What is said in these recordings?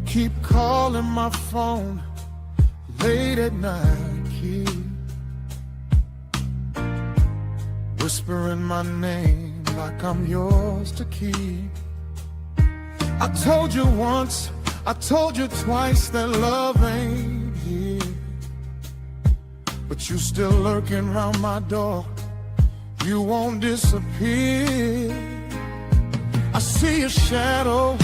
keep calling my phone late at night, keep whispering my name like I'm yours to keep. I told you once, I told you twice that love ain't here, but you still lurking round my door. You won't disappear. I see your shadow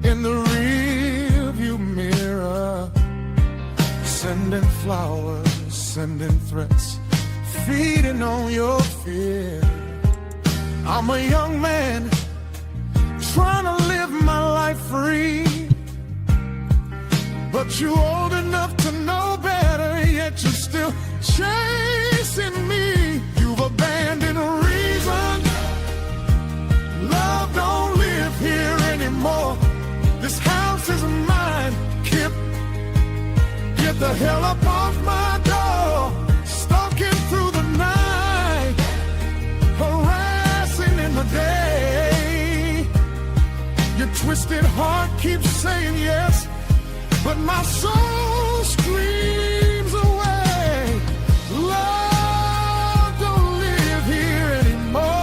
in the rearview mirror, sending flowers, sending threats, feeding on your fear. I'm a young man trying to live my life free, but you old enough to know better, yet you're still chasing me. You've abandoned reason. Love don't live here anymore. This house is mine, Kip. Get the hell up off my door. Stalking through the night, harassing in the day. Your twisted heart keeps saying yes, but my soul screams away. Love don't live here anymore.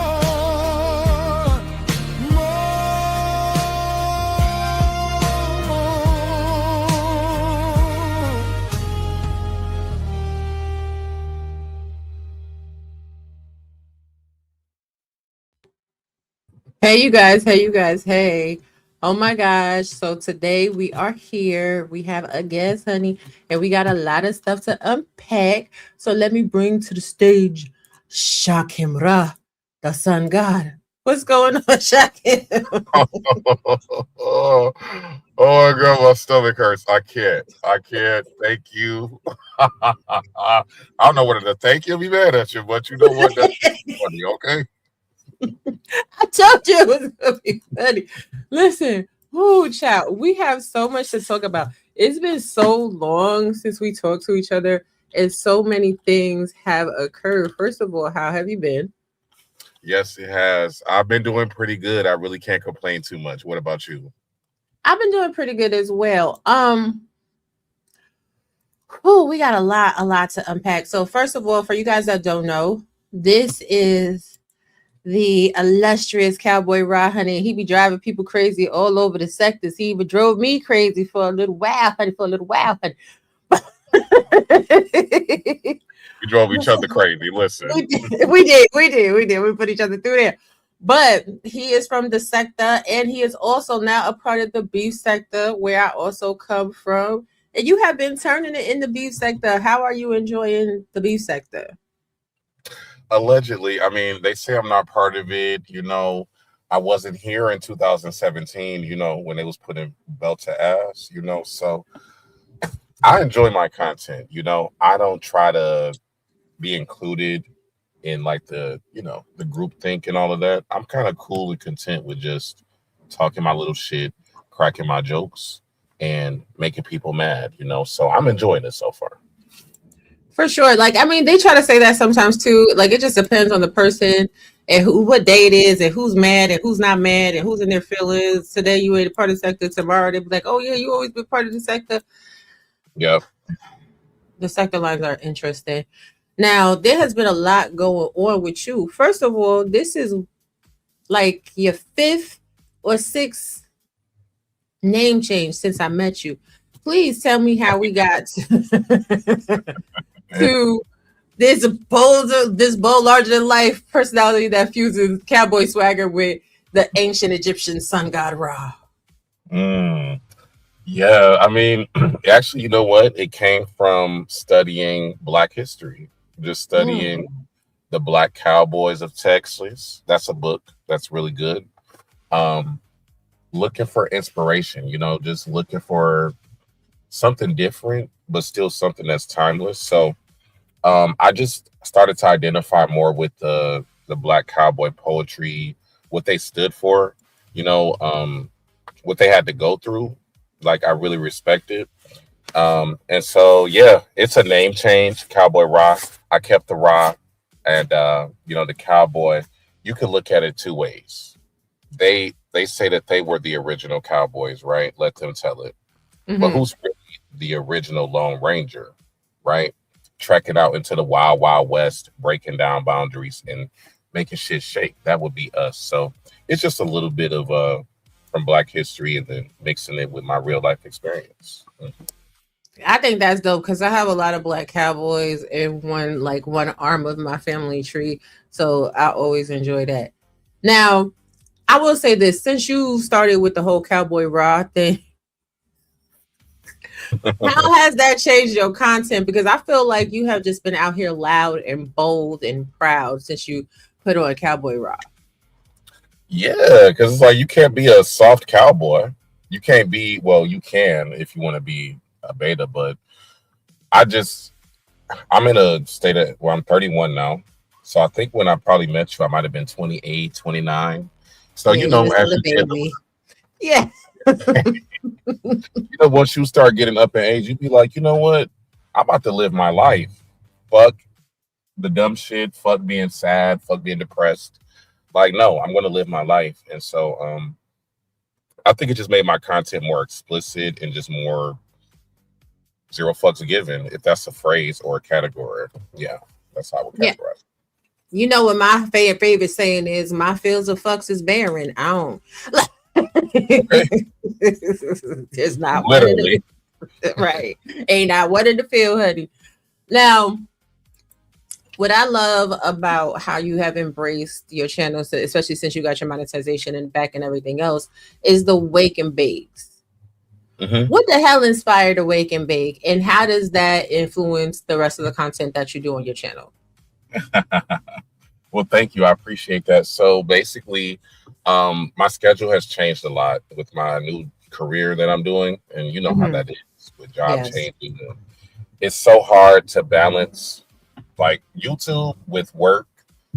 Hey, you guys. Hey, you guys. Hey. Oh my gosh. So today we are here. We have a guest, honey, and we got a lot of stuff to unpack. So let me bring to the stage Shakim Ra, the sun god. What's going on, Shakim? Oh my God, my stomach hurts. I can't. Thank you. I don't know whether to thank you or be mad at you, but you know what? That's funny, okay? I told you it was gonna be funny. Listen, child, we have so much to talk about. It's been so long since we talked to each other, and so many things have occurred. First of all, how have you been? Yes, it has. I've been doing pretty good. I really can't complain too much. What about you? I've been doing pretty good as well. We got a lot to unpack. So first of all, for you guys that don't know, this is the illustrious Cowboy Ra, honey. He be driving people crazy all over the sectors. He even drove me crazy for a little while, honey. Honey. We drove each other crazy. Listen. We did. We put each other through there. But he is from the Secktah, and he is also now a part of the beef sector, where I also come from. And you have been turning it in the beef sector. How are you enjoying the beef sector? Allegedly, I mean, they say I'm not part of it. I wasn't here in 2017, when it was putting belt to ass, so I enjoy my content. I don't try to be included in like the group think and all of that. I'm kind of cool and content with just talking my little shit, cracking my jokes, and making people mad, so I'm enjoying it so far. For sure. Like, I mean, they try to say that sometimes too. Like, it just depends on the person and what day it is and who's mad and who's not mad and who's in their feelings. Today you ain't a part of the sector. Tomorrow they'll be like, oh yeah, you always been part of the sector. Yep. The sector lines are interesting. Now, there has been a lot going on with you. First of all, this is like your fifth or sixth name change since I met you. Please tell me how we got to this bold larger than life personality that fuses cowboy swagger with the ancient Egyptian sun god Ra. Yeah, I mean, actually, you know what? It came from studying Black history, just studying the Black Cowboys of Texas. That's a book that's really good. Looking for inspiration, just looking for something different, but still something that's timeless. So I just started to identify more with the Black cowboy poetry, what they stood for, what they had to go through. Like, I really respect it. And so, yeah, it's a name change, Cowboy Ra. I kept the Ra, and the cowboy. You can look at it two ways. The they say that they were the original cowboys, right? Let them tell it. But Mm-hmm. who's really the original Lone Ranger, right? Trekking out into the wild, wild west, breaking down boundaries and making shit shake. That would be us. So it's just a little bit of from Black history and then mixing it with my real life experience. I think that's dope because I have a lot of black cowboys in one arm of my family tree. So I always enjoy that. Now, I will say this, since you started with the whole Cowboy Raw thing, how has that changed your content? Because I feel like you have just been out here loud and bold and proud since you put on Cowboy Raw. Yeah, because it's like you can't be a soft cowboy. You can't be, well, you can if you want to be a beta, but I just I'm in a state of where I'm 31 now. So I think when I probably met you, I might have been 28, 29. So Yeah, you were as still a you get, baby. Yeah. once you start getting up in age, you be like, you know what? I'm about to live my life. Fuck the dumb shit. Fuck being sad. Fuck being depressed. Like, no, I'm gonna live my life. And so I think it just made my content more explicit and just more zero fucks given, if that's a phrase or a category. Yeah, that's how I would Yeah. categorize. You know what my favorite saying is, my fields of fucks is barren. I don't. Okay. There's not one in Literally. the right. Ain't not one in the field, honey. Now, what I love about how you have embraced your channel, especially since you got your monetization and back and everything else, is the wake and bakes. Mm-hmm. What the hell inspired the wake and bake, and how does that influence the rest of the content that you do on your channel? Well, thank you. I appreciate that. So basically, my schedule has changed a lot with my new career that I'm doing, and you know how that is with job Yes. changing. It's so hard to balance like YouTube with work.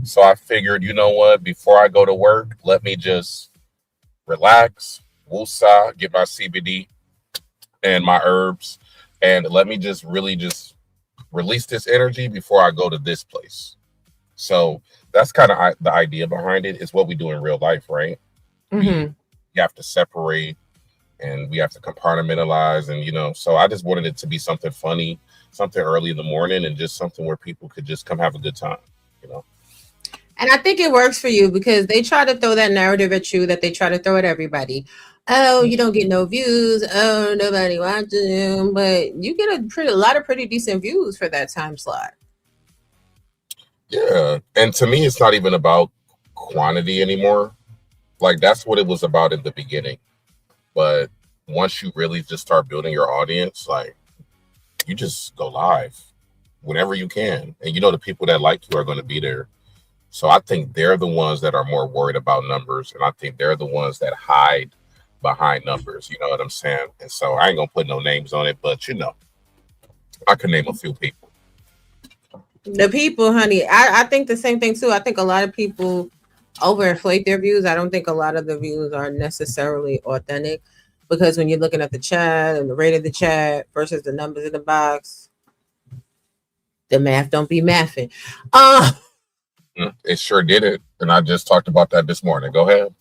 So I figured, you know what, before I go to work, let me just relax, woosah, get my CBD and my herbs, and let me just really just release this energy before I go to this place. So that's kind of the idea behind it. Is what we do in real life, right? We have to separate and we have to compartmentalize, and so I just wanted it to be something funny, something early in the morning, and just something where people could just come have a good time. And I think it works for you because they try to throw that narrative at you that they try to throw at everybody. Oh, you don't get no views. Oh, nobody watches you. But you get a lot of pretty decent views for that time slot. Yeah. And to me, it's not even about quantity anymore. Like, that's what it was about in the beginning. But once you really just start building your audience, like, you just go live whenever you can. And the people that like you are going to be there. So I think they're the ones that are more worried about numbers. And I think they're the ones that hide behind numbers. You know what I'm saying? And so I ain't going to put no names on it, but I can name a few people. The people, honey, I think the same thing too. I think a lot of people overinflate their views. I don't think a lot of the views are necessarily authentic because when you're looking at the chat and the rate of the chat versus the numbers in the box, the math don't be mathing. It sure did it. And I just talked about that this morning. Go ahead.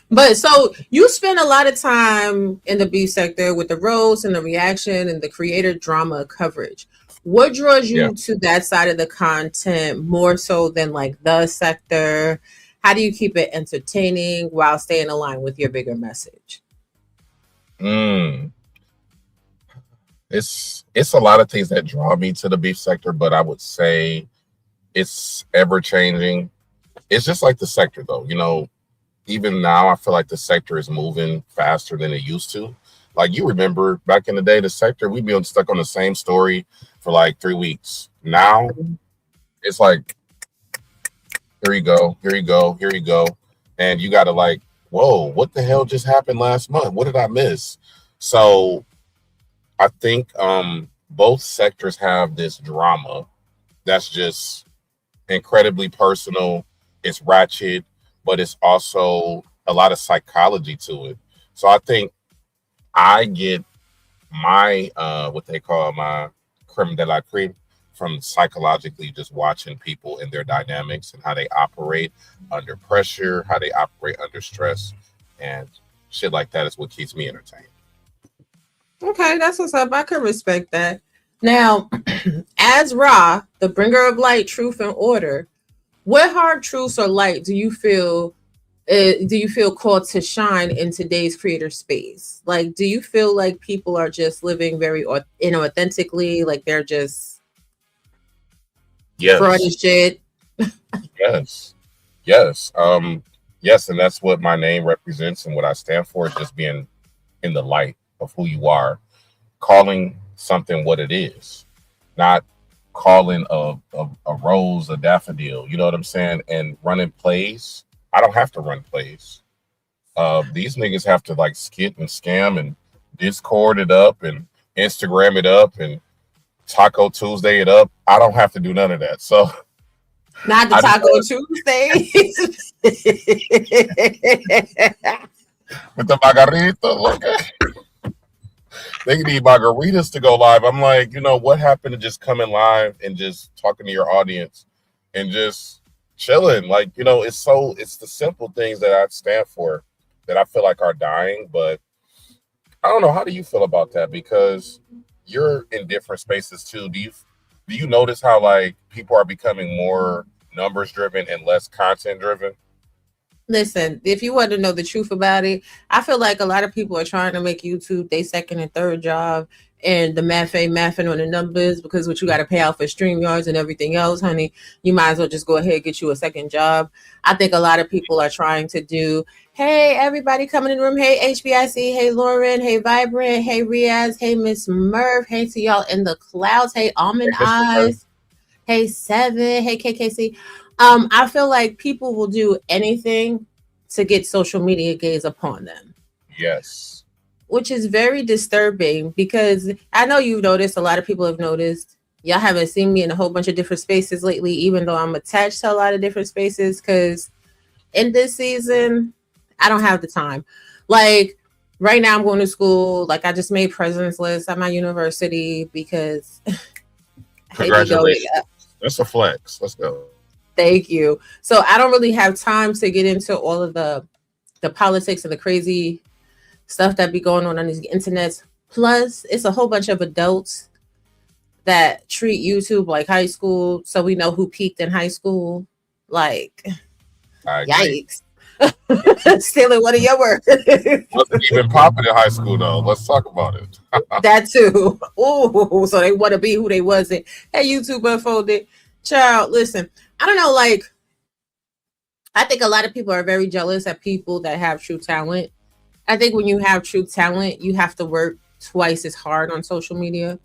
But so you spend a lot of time in the beef sector with the roast and the reaction and the creator drama coverage. What draws you to that side of the content more so than like the sector? How do you keep it entertaining while staying aligned with your bigger message? It's a lot of things that draw me to the beef sector, but I would say it's ever changing. It's just like the sector though, even now I feel like the sector is moving faster than it used to. Like, you remember back in the day, the sector, we'd be stuck on the same story for like 3 weeks. Now it's like, here you go, here you go, here you go. And you got to like, whoa, what the hell just happened last month? What did I miss? So I think both sectors have this drama that's just incredibly personal. It's ratchet, but it's also a lot of psychology to it. So I think I get my what they call my creme de la creme from psychologically just watching people and their dynamics and how they operate under pressure, how they operate under stress, and shit like that is what keeps me entertained. Okay, that's what's up. I can respect that. Now, as Ra, the bringer of light, truth, and order, what hard truths or light do you feel called to shine in today's creator space? Like, do you feel like people are just living very inauthentically, like they're just fraud and shit? Yes. Yes, and that's what my name represents and what I stand for, is just being in the light of who you are, calling something what it is, not calling a rose a daffodil, you know what I'm saying? And running plays. I don't have to run plays. These niggas have to like skit and scam and Discord it up and Instagram it up and Taco Tuesday it up. I don't have to do none of that. So not the Taco Tuesday. With the margarita, look at they need margaritas to go live. I'm like, you know, what happened to just coming live and just talking to your audience and just chilling? Like, you know, it's the simple things that I stand for that I feel like are dying. But I don't know. How do you feel about that? Because you're in different spaces too. Do you notice how like people are becoming more numbers driven and less content driven? Listen, if you want to know the truth about it, I feel like a lot of people are trying to make YouTube their second and third job, and the mathing on the numbers, because what you got to pay out for StreamYards and everything else, honey, you might as well just go ahead and get you a second job. I think a lot of people are trying to do, hey, everybody coming in the room, hey, HBIC, hey, Lauren, hey, Vibrant, hey, Riaz, hey, Miss Murph, hey, to y'all in the clouds, hey, Almond Eyes, hey, Seven, hey, KKC. I feel like people will do anything to get social media gaze upon them. Yes. Which is very disturbing, because I know you've noticed, a lot of people have noticed, y'all haven't seen me in a whole bunch of different spaces lately, even though I'm attached to a lot of different spaces, because in this season, I don't have the time. Like right now I'm going to school. Like I just made president's list at my university because congratulations. That's a flex. Let's go. Thank you. So I don't really have time to get into all of the politics and the crazy stuff that be going on these internets. Plus, it's a whole bunch of adults that treat YouTube like high school. So we know who peaked in high school. Like, yikes. Stealing one of your words. Wasn't even popping in high school, though. Let's talk about it. That too. Ooh, so they want to be who they wasn't. Hey, YouTube unfolded. Child, listen. I don't know, like, I think a lot of people are very jealous at people that have true talent. I think when you have true talent, you have to work twice as hard on social media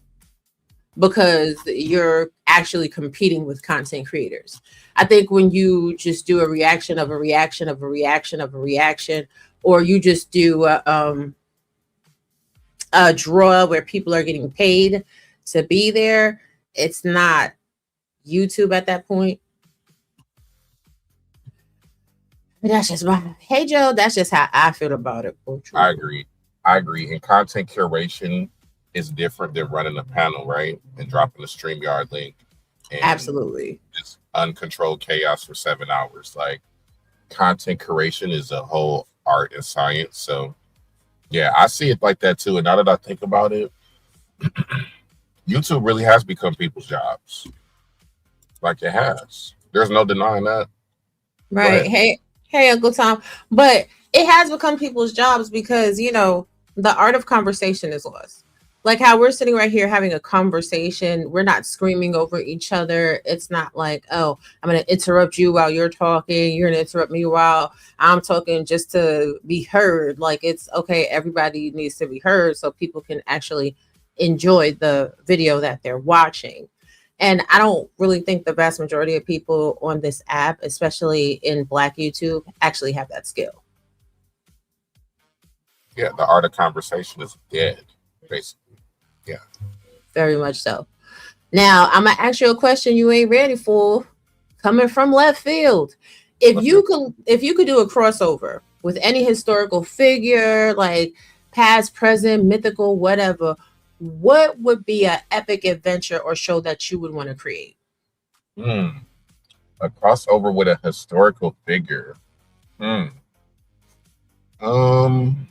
because you're actually competing with content creators. I think when you just do a reaction of a reaction of a reaction of a reaction, or you just do a draw where people are getting paid to be there, it's not YouTube at that point. But that's just my, hey Joe, that's just how I feel about it. I agree. And content curation is different than running a panel, right? And dropping a StreamYard link. And absolutely. Just uncontrolled chaos for 7 hours. Like, content curation is a whole art and science. So yeah, I see it like that too. And now that I think about it, YouTube really has become people's jobs. Like it has. There's no denying that. Right. Hey, Uncle Tom. But it has become people's jobs because, you know, the art of conversation is lost. Like how we're sitting right here having a conversation. We're not screaming over each other. It's not like, oh, I'm going to interrupt you while you're talking. You're going to interrupt me while I'm talking just to be heard. Like it's okay. Everybody needs to be heard so people can actually enjoy the video that they're watching. And I don't really think the vast majority of people on this app, especially in Black YouTube, actually have that skill. Yeah, the art of conversation is dead, basically. Yeah. Very much so. Now, I'm going to ask you a question you ain't ready for, coming from left field. If you could do a crossover with any historical figure, like past, present, mythical, whatever, what would be an epic adventure or show that you would want to create? Hmm. A crossover with a historical figure. Hmm. Um.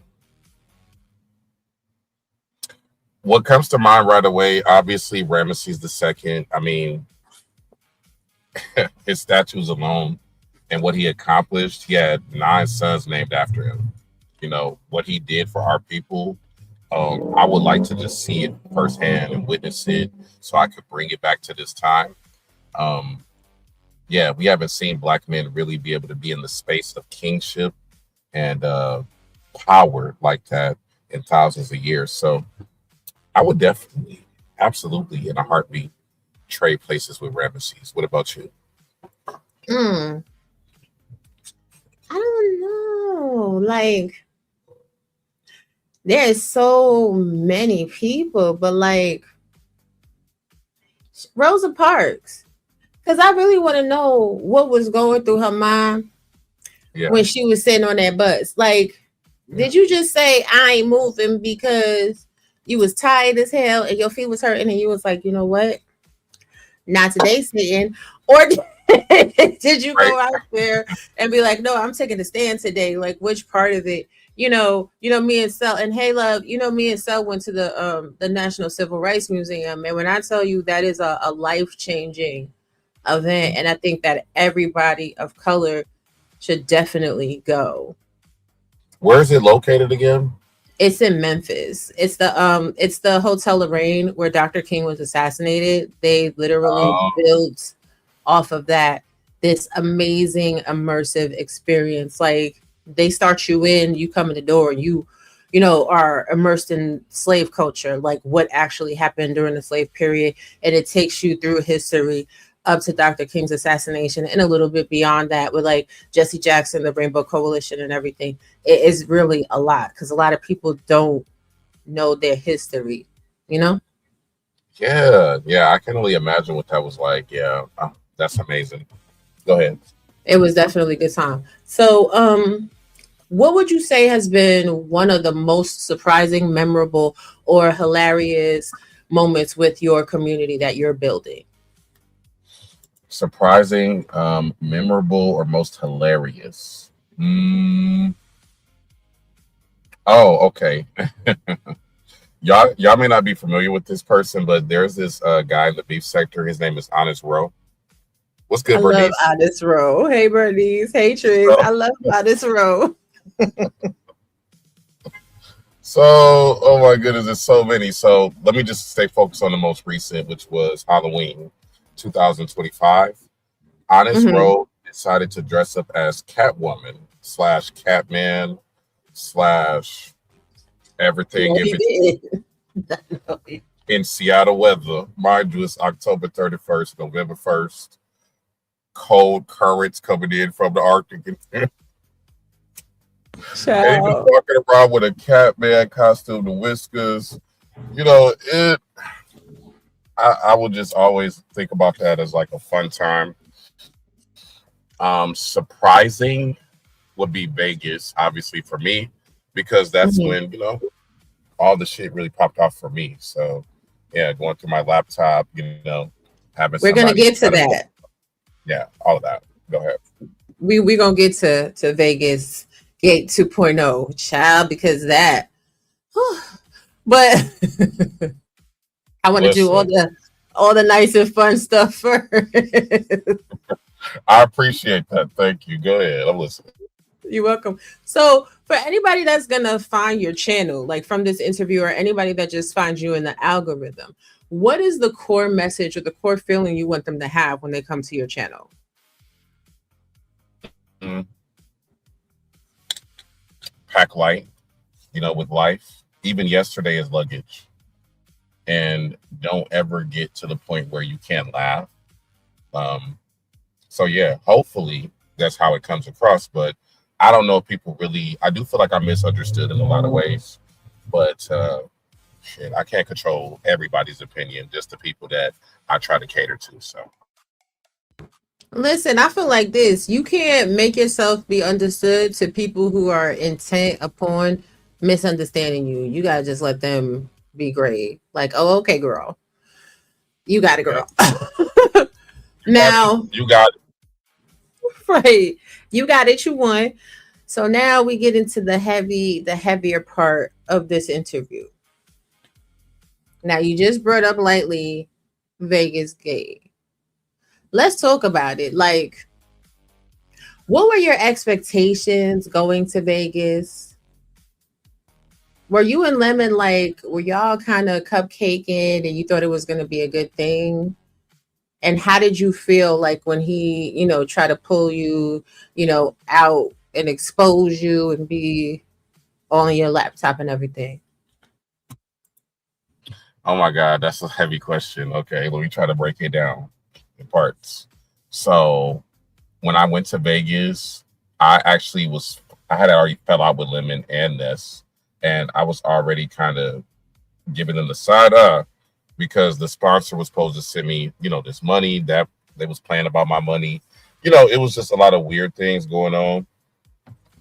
What comes to mind right away? Obviously, Ramesses II. I mean, his statues alone and what he accomplished. He had 9 sons named after him. You know what he did for our people. I would like to just see it firsthand and witness it, so I could bring it back to this time. Um, yeah, we haven't seen black men really be able to be in the space of kingship and power like that in thousands of years. So I would definitely, absolutely, in a heartbeat, trade places with Ramesses. What about you? Mm, I don't know. Like, there's so many people, but like Rosa Parks, because I really want to know what was going through her mind Yeah, when she was sitting on that bus. Like, yeah. did you just say I ain't moving because you was tired as hell and your feet was hurting and you was like, you know what? Not today, sitting, or did you Right. go out there and be like, no, I'm taking a stand today? Like, which part of it? Me and Sel, and hey, love, me and Sel went to the National Civil Rights Museum, and when I tell you that is a life changing event, and I think that everybody of color should definitely go. Where is it located again? It's in Memphis. It's the Hotel Lorraine where Dr. King was assassinated. They literally Uh, built off of that this amazing immersive experience. Like, they start you in, you come in the door, and you are immersed in slave culture, like what actually happened during the slave period, and it takes you through history up to Dr. King's assassination and a little bit beyond that with like Jesse Jackson, the Rainbow Coalition, and everything. It is really a lot because a lot of people don't know their history, you know? yeah, yeah. I can only imagine what that was like. Yeah, that's amazing. Go ahead. It was definitely a good time. So, what would you say has been one of the most surprising, memorable, or hilarious moments with your community that you're building? Surprising, memorable, or most hilarious? Oh, okay. Y'all may not be familiar with this person, but there's this guy in the beef sector. His name is Honest Row. What's I good, love Bernice? Honest Row. Hey, Bernice. Hey, Tris. So, I love Honest Row. so, oh my goodness, there's so many. So let me just stay focused on the most recent, which was Halloween 2025. Honest Mhm. Row decided to dress up as Catwoman slash Catman slash everything No, in he between did. No, he- in Seattle weather. Mind you, it's October 31st, November 1st. Cold currents coming in from the Arctic. And he was Child. walking around with a Catman costume, the whiskers. You know, I would just always think about that as like a fun time. Surprising would be Vegas, obviously for me, because that's Mhm. when all the shit really popped off for me. So yeah, going through my laptop, having We're gonna somebody get to kind of that. yeah, all of that. Go ahead. We gonna get to Vegas Gate 2.0, child, because that. But I want to do all Listen, the nice and fun stuff first. I appreciate that. Thank you. Go ahead. I'm listening. You're welcome. So, for anybody that's gonna find your channel, like from this interview, or anybody that just finds you in the algorithm, what is the core message or the core feeling you want them to have when they come to your channel? Mm, pack light, with life. Even yesterday is luggage. And don't ever get to the point where you can't laugh. Um, so yeah, hopefully that's how it comes across. But I don't know if people really. I do feel like I'm misunderstood in a lot of ways. But shit, I can't control everybody's opinion. Just the people that I try to cater to. So Listen, I feel like this. You can't make yourself be understood to people who are intent upon misunderstanding you. You gotta just let them be great. Like, oh, okay, girl, you got it, Yeah, girl. you got it. Now, You got it. right, you got it. You won. So now we get into the heavier part of this interview. Now you just brought up lightly Vegas gay. Let's talk about it. Like, what were your expectations going to Vegas? Were you and Lemon like, were y'all kind of cupcaking and you thought it was going to be a good thing? And how did you feel like when he, tried to pull you, out and expose you and be on your laptop and everything? Oh my God, that's a heavy question. Okay, let me try to break it down in parts. So when I went to Vegas, I had already fell out with Lemon and Ness, and I was already kind of giving them the side up because the sponsor was supposed to send me, this money that they was playing about my money. It was just a lot of weird things going on.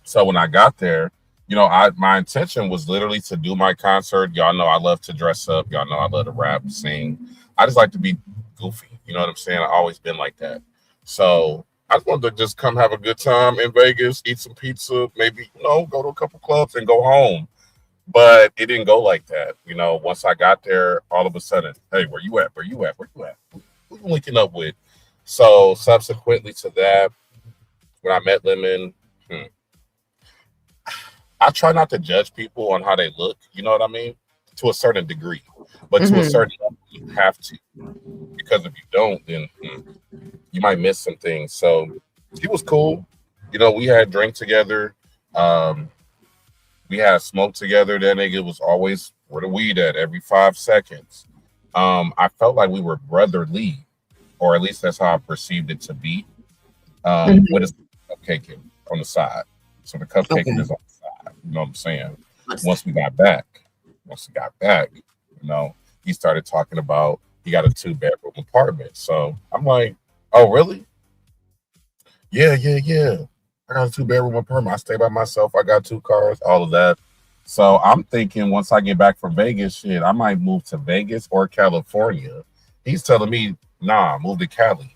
So when I got there, my intention was literally to do my concert. Y'all know I love to dress up. Y'all know I love to rap, sing. I just like to be goofy. You know what I'm saying? I've always been like that. So I just wanted to just come have a good time in Vegas, eat some pizza, maybe, go to a couple clubs and go home. But it didn't go like that. Once I got there, all of a sudden, hey, where you at? Where you at? Where you at? Who you linking up with? So subsequently to that, when I met Lemon, I try not to judge people on how they look, you know what I mean? To a certain degree. But to a Mm-hmm. certain level, you have to. Because if you don't, then you might miss some things. So he was cool. We had drink together. Um, we had smoke together. That nigga was always where the weed at every 5 seconds. I felt like we were brotherly, or at least that's how I perceived it to be. With a cupcake on the side. So the Okay. cupcake is on the side. You know what I'm saying? Once we got back, he started talking about he got a 2-bedroom apartment. So I'm like, oh, really? Yeah, yeah, yeah. I got a 2-bedroom apartment. I stay by myself. I got 2 cars, all of that. So I'm thinking once I get back from Vegas, shit, I might move to Vegas or California. He's telling me, nah, move to Cali.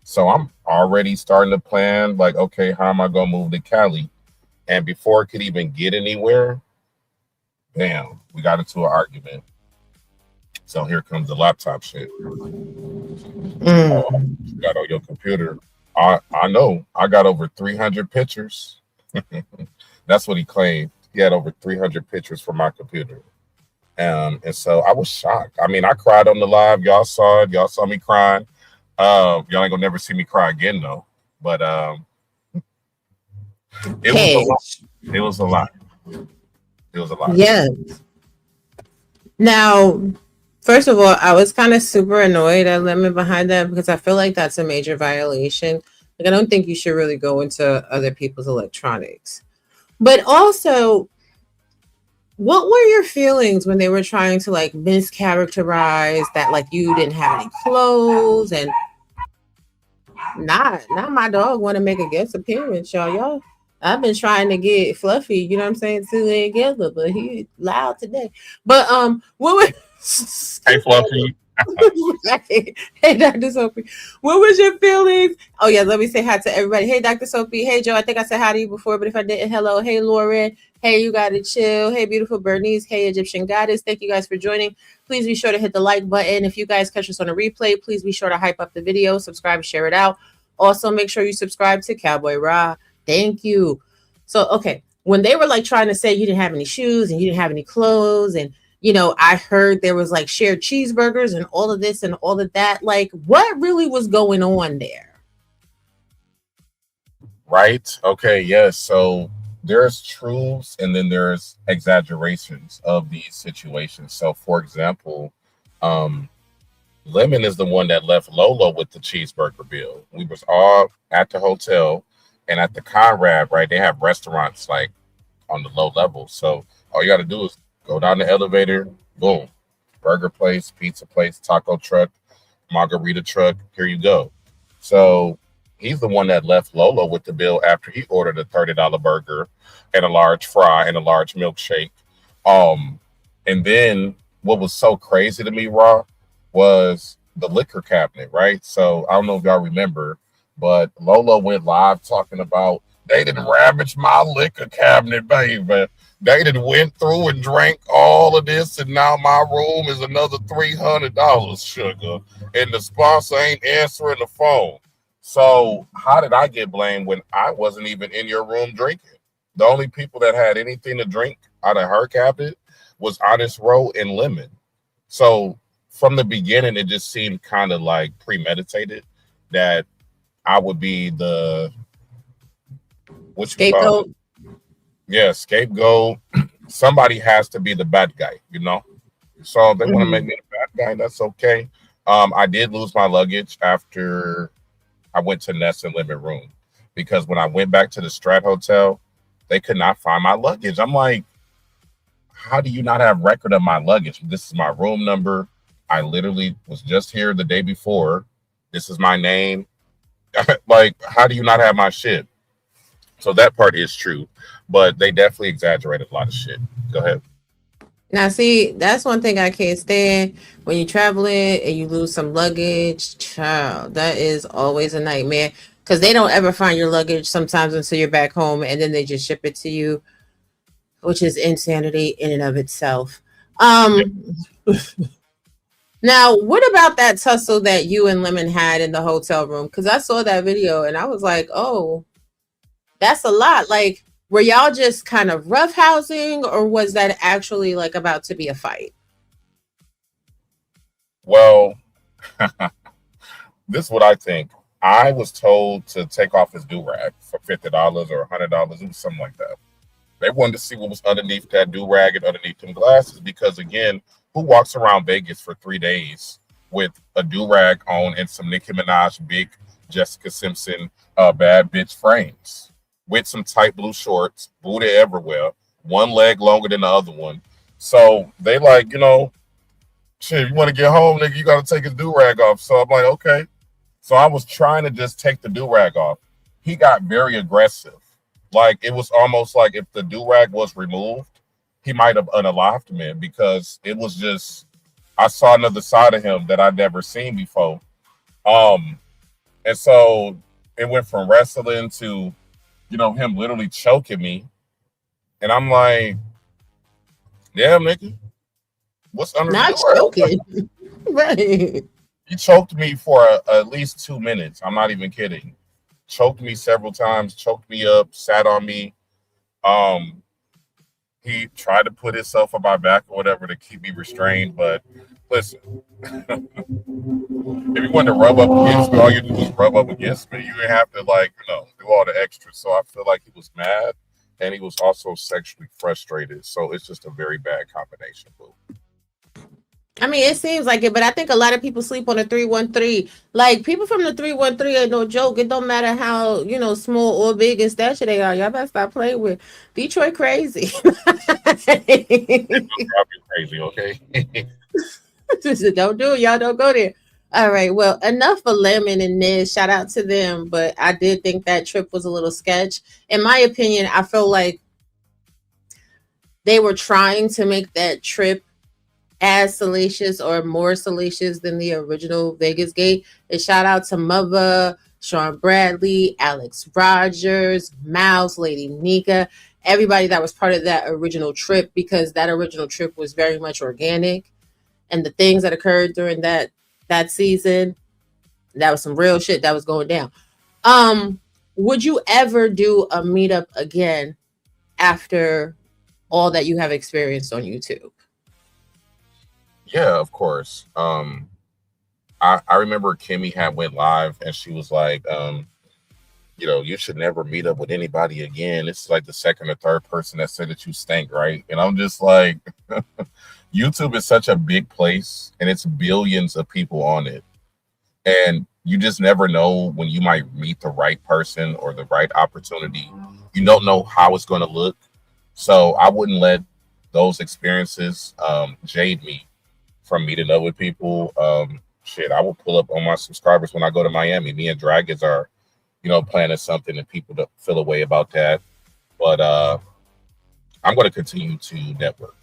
So I'm already starting to plan, like, okay, how am I gonna move to Cali? And before it could even get anywhere, bam, we got into an argument. So here comes the laptop shit. Oh, you got on your computer. I know. I got over 300 pictures. That's what he claimed. He had over 300 pictures from my computer. And so I was shocked. I mean, I cried on the live. Y'all saw it. Y'all saw me crying. Y'all ain't gonna never see me cry again though. But it was a Hey, lot. It was a lot. It was a lot. yeah. Now, first of all, I was kind of super annoyed at Lemon behind that because I feel like that's a major violation. Like, I don't think you should really go into other people's electronics. But also, what were your feelings when they were trying to like mischaracterize that like you didn't have any clothes and not my dog want to make a guest appearance, y'all. I've been trying to get Fluffy, you know what I'm saying, together, but he loud today. But what was Hey, Fluffy. hey, Dr. Sophie, what was your feelings? Oh yeah, let me say hi to everybody. Hey, Dr. Sophie. Hey, Joe. I think I said hi to you before, but if I didn't, hello. Hey, Lauren. Hey, you gotta chill. Hey, beautiful Bernice. Hey, Egyptian Goddess. Thank you guys for joining. Please be sure to hit the like button. If you guys catch us on a replay, please be sure to hype up the video, subscribe, share it out. Also, make sure you subscribe to Cowboy Ra. Thank you. So, okay, when they were like trying to say you didn't have any shoes and you didn't have any clothes and I heard there was like shared cheeseburgers and all of this and all of that. Like, what really was going on there? Right? Okay, yes. So there's truths and then there's exaggerations of these situations. So for example, um, Lemon is the one that left Lolo with the cheeseburger bill. We was all at the hotel and at the Conrad, right? They have restaurants like on the low level. So all you got to do is go down the elevator, boom, burger place, pizza place, taco truck, margarita truck. Here you go. So he's the one that left Lolo with the bill after he ordered a $30 burger and a large fry and a large milkshake. And then what was so crazy to me, Raw, was the liquor cabinet, right? So I don't know if y'all remember, but Lola went live talking about they didn't ravage my liquor cabinet, baby. They didn't went through and drank all of this, and now my room is another $300, sugar. And the sponsor ain't answering the phone. So how did I get blamed when I wasn't even in your room drinking? The only people that had anything to drink out of her cabinet was Honest Row and Lemon. So from the beginning, it just seemed kind of like premeditated that I would be the Scapegoat. Yeah, scapegoat. Somebody has to be the bad guy, you know. So if they want to make me the bad guy, that's okay. I did lose my luggage after I went to Ness and Lemon Room because when I went back to the Strat Hotel, they could not find my luggage. I'm like, how do you not have record of my luggage? This is my room number. I literally was just here the day before. This is my name. Like, how do you not have my shit? So that part is true, but they definitely exaggerated a lot of shit. Go ahead. Now, see, that's one thing I can't stand when you're traveling and you lose some luggage. Child, that is always a nightmare because they don't ever find your luggage sometimes until you're back home and then they just ship it to you, which is insanity in and of itself. Now, what about that tussle that you and Lemon had in the hotel room? Because I saw that video and I was like, oh, that's a lot. Like, were y'all just kind of roughhousing or was that actually like about to be a fight? Well, this is what I think. I was told to take off his do-rag for $50 or $100. It was something like that. They wanted to see what was underneath that do-rag and underneath them glasses because, again, who walks around Vegas for 3 days with a do-rag on and some Nicki Minaj, big Jessica Simpson, bad bitch frames with some tight blue shorts, booty everywhere, one leg longer than the other one. So they like, you know, shit, you want to get home, nigga, you got to take his do-rag off. So I'm like, okay. So I was trying to just take the do-rag off. He got very aggressive. Like, it was almost like if the do-rag was removed, he might have unalived me because it was just, I saw another side of him that I'd never seen before. And so it went from wrestling to, you know, him literally choking me. And I'm like, damn, nigga, what's under Not the choking. Right. He choked me for at least 2 minutes. I'm not even kidding. Choked me several times, choked me up, sat on me. He tried to put himself on my back or whatever to keep me restrained. But listen, if you want to rub up against me, all you do is rub up against me. You didn't have to, like, you know, do all the extras. So I feel like he was mad and he was also sexually frustrated. So it's just a very bad combination, boo. I mean, it seems like it, but I think a lot of people sleep on the 313. Like, people from the 313 ain't no joke. It don't matter how, you know, small or big in stature they are. Y'all better stop playing with Detroit crazy. Crazy, okay? Don't do it. Y'all don't go there. All right. Well, enough for Lemon and Nez. Shout out to them. But I did think that trip was a little sketch. In my opinion, I feel like they were trying to make that trip as salacious or more salacious than the original Vegas Gate. And shout out to Mother, Sean Bradley, Alex Rogers, Mouse, Lady Nika, everybody that was part of that original trip, because that original trip was very much organic. And the things that occurred during that season, that was some real shit that was going down. Would you ever do a meetup again after all that you have experienced on YouTube? Yeah, of course. I remember Kimmy had went live and she was like, you know, you should never meet up with anybody again. It's like the second or third person that said that you stink, right? And I'm just like, YouTube is such a big place and it's billions of people on it. And you just never know when you might meet the right person or the right opportunity. You don't know how it's going to look. So I wouldn't let those experiences jade me from meeting up with people. Shit, I will pull up on my subscribers when I go to Miami. Me and Dragons are, you know, planning something and people don't feel a way about that. But I'm going to continue to network.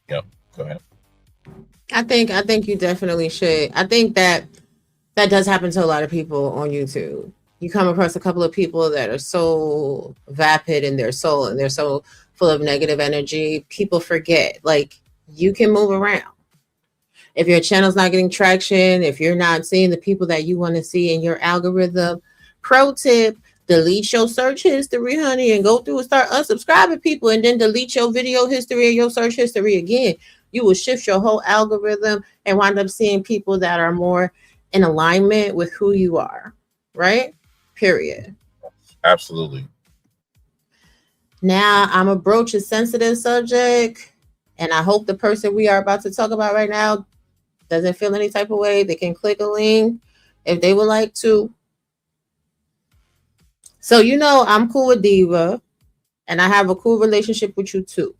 Yep, go ahead. I think you definitely should. I think that does happen to a lot of people on YouTube. You come across a couple of people that are so vapid in their soul and they're so full of negative energy. People forget, like, you can move around. If your channel's not getting traction, if you're not seeing the people that you want to see in your algorithm, pro tip, delete your search history, honey, and go through and start unsubscribing people and then delete your video history and your search history again. You will shift your whole algorithm and wind up seeing people that are more in alignment with who you are, right? Period. Absolutely. Now, I'm a broach a sensitive subject, and I hope the person we are about to talk about right now doesn't feel any type of way. They can click a link if they would like to. So, I'm cool with Diva, and I have a cool relationship with you too.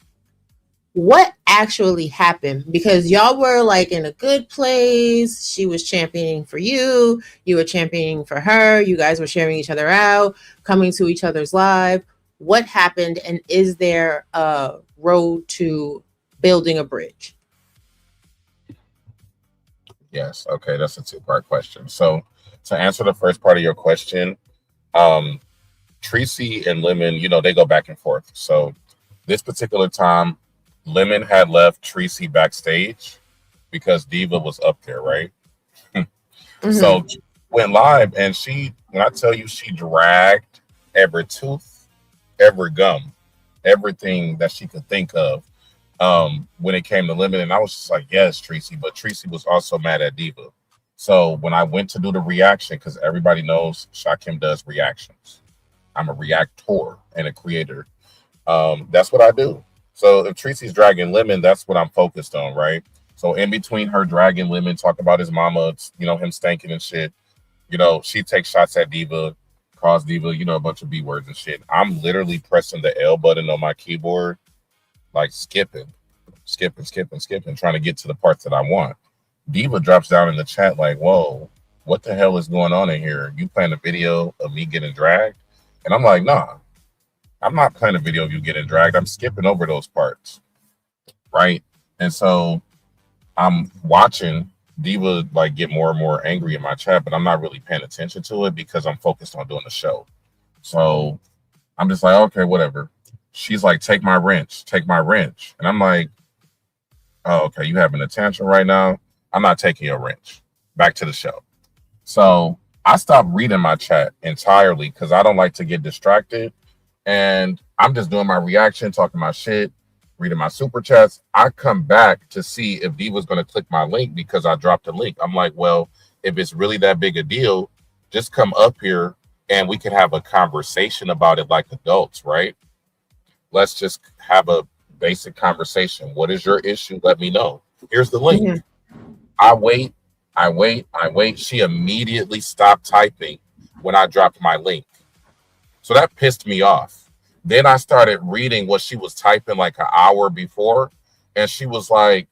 What actually happened? Because y'all were like in a good place. She was championing for you. You were championing for her. You guys were sharing each other out, coming to each other's live. What happened? And is there a road to building a bridge? Yes. Okay. That's a two-part question. So to answer the first part of your question, Tracy and Lemon, they go back and forth. So this particular time, Lemon had left Tracy backstage because Diva was up there, right? Mm-hmm. So went live, and when I tell you, she dragged every tooth, every gum, everything that she could think of when it came to Lemon. And I was just like, yes, Tracy. But Tracy was also mad at Diva. So when I went to do the reaction, because everybody knows Shakim does reactions. I'm a reactor and a creator. That's what I do. So if Tracy's dragging Lemon, that's what I'm focused on, right? So in between her dragging Lemon, talk about his mama, him stanking and shit, she takes shots at Diva, calls Diva, a bunch of B words and shit. I'm literally pressing the L button on my keyboard, like skipping, trying to get to the parts that I want. Diva drops down in the chat like, whoa, what the hell is going on in here? You playing a video of me getting dragged? And I'm like, nah, I'm not playing a video of you getting dragged. I'm skipping over those parts, right? And so I'm watching Diva like get more and more angry in my chat, but I'm not really paying attention to it because I'm focused on doing the show. So I'm just like, okay, whatever. She's like, take my wrench. And I'm like, oh, okay, you having a tantrum right now? I'm not taking your wrench. Back to the show. So I stopped reading my chat entirely because I don't like to get distracted. And I'm just doing my reaction, talking my shit, reading my super chats. I come back to see if Diva's going to click my link because I dropped a link. I'm like, well, if it's really that big a deal, just come up here and we can have a conversation about it like adults, right? Let's just have a basic conversation. What is your issue? Let me know. Here's the link. Mm-hmm. I wait. She immediately stopped typing when I dropped my link. So that pissed me off. Then I started reading what she was typing like an hour before. And she was like,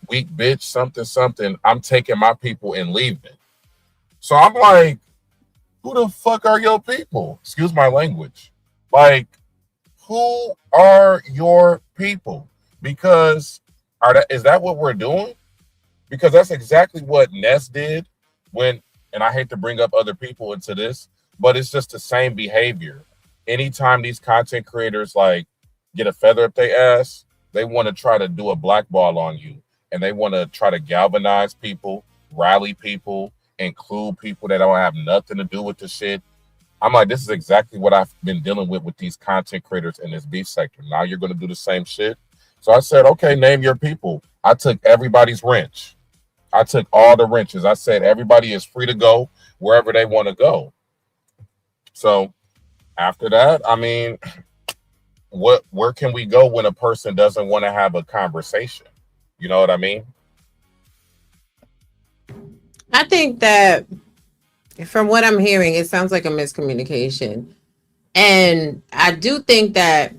weak bitch, something. I'm taking my people and leaving. So I'm like, who the fuck are your people? Excuse my language. Like, who are your people? Because is that what we're doing? Because that's exactly what Ness did and I hate to bring up other people into this, but it's just the same behavior. Anytime these content creators like get a feather up their ass, they want to try to do a blackball on you, and they want to try to galvanize people, rally people, include people that don't have nothing to do with the shit. I'm like, this is exactly what I've been dealing with these content creators in this beef sector. Now you're going to do the same shit. So I said, okay, name your people. I took everybody's wrench. I took all the wrenches. I said, everybody is free to go wherever they want to go. So after that, I mean, where can we go when a person doesn't want to have a conversation? You know what I mean? I think that from what I'm hearing, it sounds like a miscommunication. And I do think that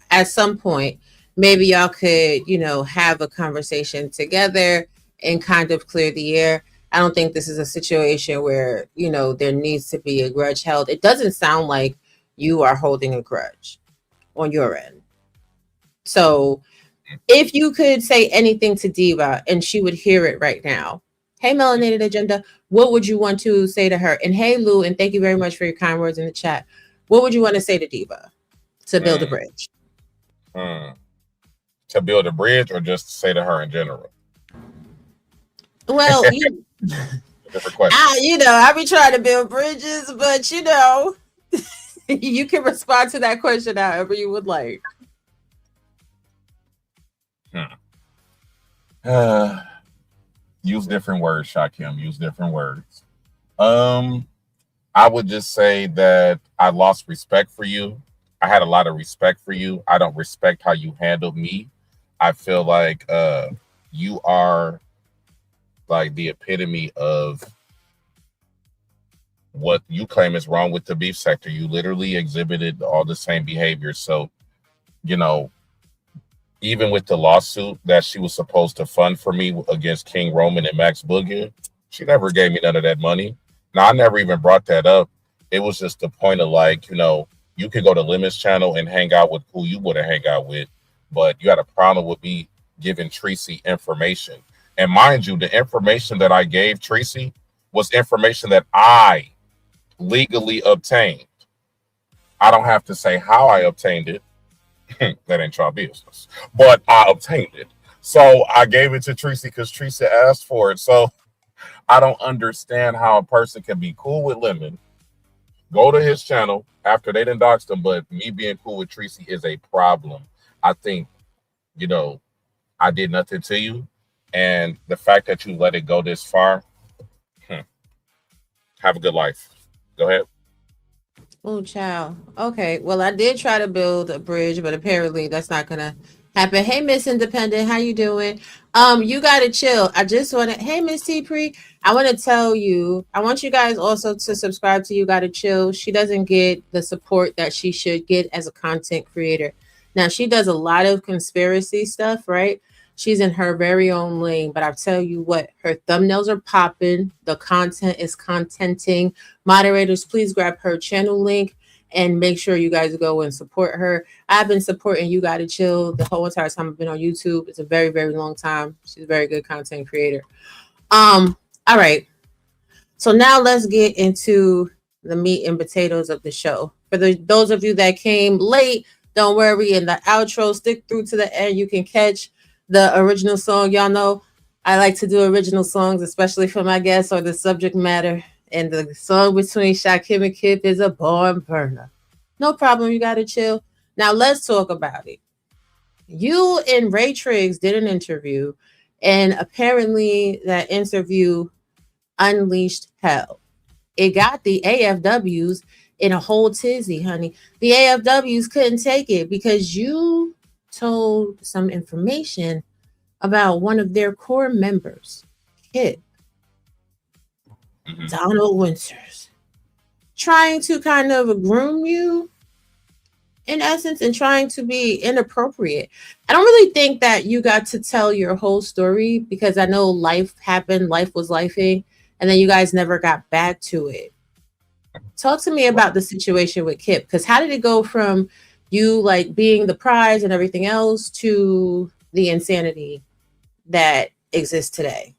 at some point, maybe y'all could, have a conversation together and kind of clear the air. I don't think this is a situation where, there needs to be a grudge held. It doesn't sound like you are holding a grudge on your end. So If you could say anything to Diva and she would hear it right now, hey, Melanated Agenda, what would you want to say to her? And hey, Lou, and thank you very much for your kind words in the chat. What would you want to say to Diva to build a Mm, bridge? to build a bridge, or just say to her in general? Well, Different question. I be trying to build bridges, but you can respond to that question however you would like. Use different words, Shakim. Use different words. I would just say that I lost respect for you. I had a lot of respect for you. I don't respect how you handled me. I feel like you are like the epitome of what you claim is wrong with the beef sector. You literally exhibited all the same behaviors. So, you know, even with the lawsuit that she was supposed to fund for me against King Roman and Max Boogie, she never gave me none of that money. Now, I never even brought that up. It was just the point of like, you could go to Lemons channel and hang out with who you want to hang out with, but you had a problem with me giving Tracy information. And mind you, the information that I gave Tracy was information that I legally obtained. I don't have to say how I obtained it. That ain't y'all business. But I obtained it. So I gave it to Tracy because Tracy asked for it. So I don't understand how a person can be cool with Lemon, go to his channel after they done doxed him, but me being cool with Tracy is a problem. I think, I did nothing to you. And the fact that you let it go this far, have a good life. Go ahead. Oh, child. Okay. Well, I did try to build a bridge, but apparently that's not gonna happen. Hey, Miss Independent, how you doing? You gotta chill. I just want to. Hey, Miss T Pre, I want to tell you. I want you guys also to subscribe to You Gotta Chill. She doesn't get the support that she should get as a content creator. Now, she does a lot of conspiracy stuff, right? She's in her very own lane, but I'll tell you what, her thumbnails are popping. The content is contenting. Moderators, please grab her channel link and make sure you guys go and support her. I've been supporting You Gotta Chill the whole entire time I've been on YouTube. It's a very, very long time. She's a very good content creator. All right. So now let's get into the meat and potatoes of the show. For those of you that came late, don't worry. In the outro, stick through to the end. You can catch the original song. Y'all know I like to do original songs, especially for my guests or the subject matter. And the song between Shakim and Kip is a barn burner. No problem. You got to chill. Now let's talk about it. You and Ray Triggs did an interview, and apparently that interview unleashed hell. It got the AFWs in a whole tizzy, honey. The AFWs couldn't take it because you told some information about one of their core members, Kip, Donald Winters, trying to kind of groom you in essence and trying to be inappropriate. I don't really think that you got to tell your whole story because I know life happened, life was lifing, and then you guys never got back to it. Talk to me about the situation with Kip, because how did it go from you like being the prize and everything else to the insanity that exists today?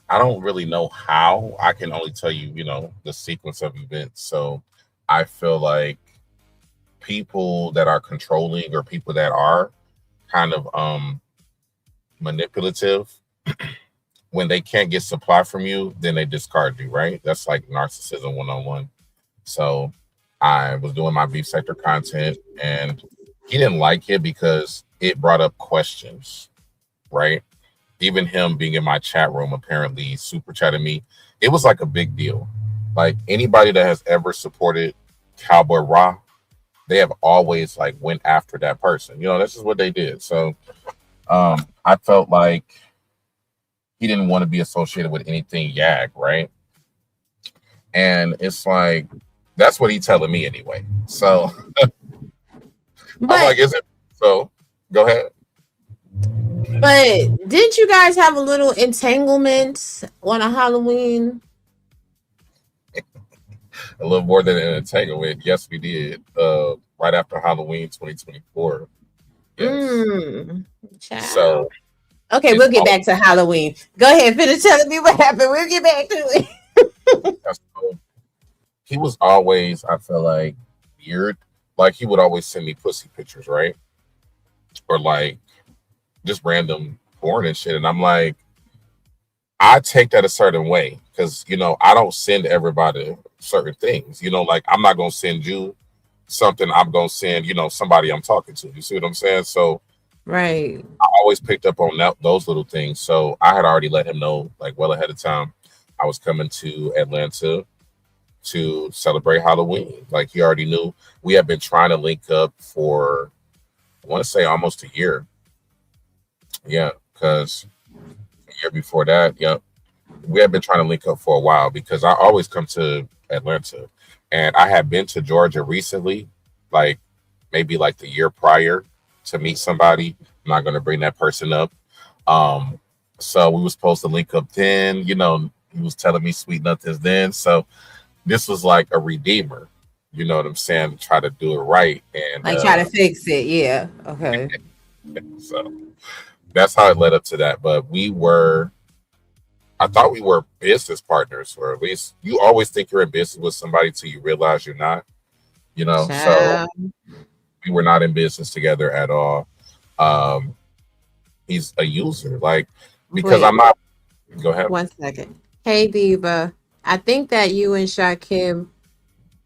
I don't really know how. I can only tell you, the sequence of events. So I feel like people that are controlling or people that are kind of manipulative, when they can't get supply from you, then they discard you, right? That's like narcissism 101. So I was doing my beef sector content and he didn't like it because it brought up questions, right? Even him being in my chat room, apparently super chatting me. It was like a big deal. Like anybody that has ever supported Cowboy Ra, they have always like went after that person. This is what they did. So I felt like he didn't want to be associated with anything YAG, right? And it's like, that's what he's telling me anyway. So I'm like, is it? So go ahead. But didn't you guys have a little entanglement on a Halloween? a little more than an entanglement. Yes, we did. Right after Halloween 2024. Yes. Child. So Okay, it's we'll get back to Halloween. Go ahead, finish telling me what happened. We'll get back to it. he was always, I feel like, weird. Like he would always send me pussy pictures, right? Or like just random porn and shit. And I'm like, I take that a certain way because I don't send everybody certain things. Like I'm not gonna send you something. I'm gonna send somebody I'm talking to. You see what I'm saying? So right. I always picked up on those little things. So I had already let him know like well ahead of time I was coming to Atlanta to celebrate Halloween. Like he already knew. We have been trying to link up for I want to say almost a year. Yeah, because the year before that, yeah, we have been trying to link up for a while because I always come to Atlanta, and I had been to Georgia recently, like maybe like the year prior to meet somebody. I'm not going to bring that person up. Um, so we were supposed to link up then. He was telling me sweet nothings then. So this was like a redeemer. You know what I'm saying? To try to do it right, and Like try to fix it. Yeah. Okay. so that's how it led up to that. But I thought we were business partners, or at least you always think you're in business with somebody till you realize you're not, So Child. we were not in business together at all. Um, he's a user, like, because Wait I'm not, go ahead. 1 second. Hey Diva. I think that you and Shakim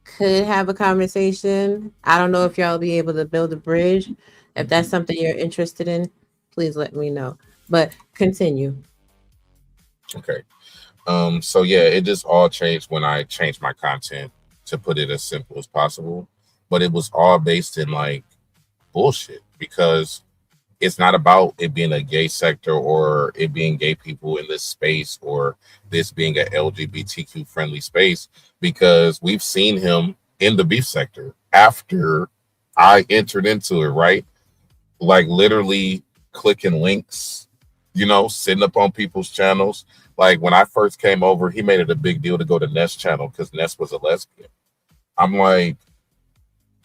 could have a conversation. I don't know if y'all be able to build a bridge. If that's something you're interested in, please let me know. But continue. Okay. So yeah, it just all changed when I changed my content to put it as simple as possible. But it was all based in like bullshit because it's not about it being a gay sector or it being gay people in this space or this being an LGBTQ friendly space because we've seen him in the beef sector after I entered into it, right? Like literally clicking links, sitting up on people's channels. Like when I first came over, he made it a big deal to go to Ness channel because Ness was a lesbian. I'm like,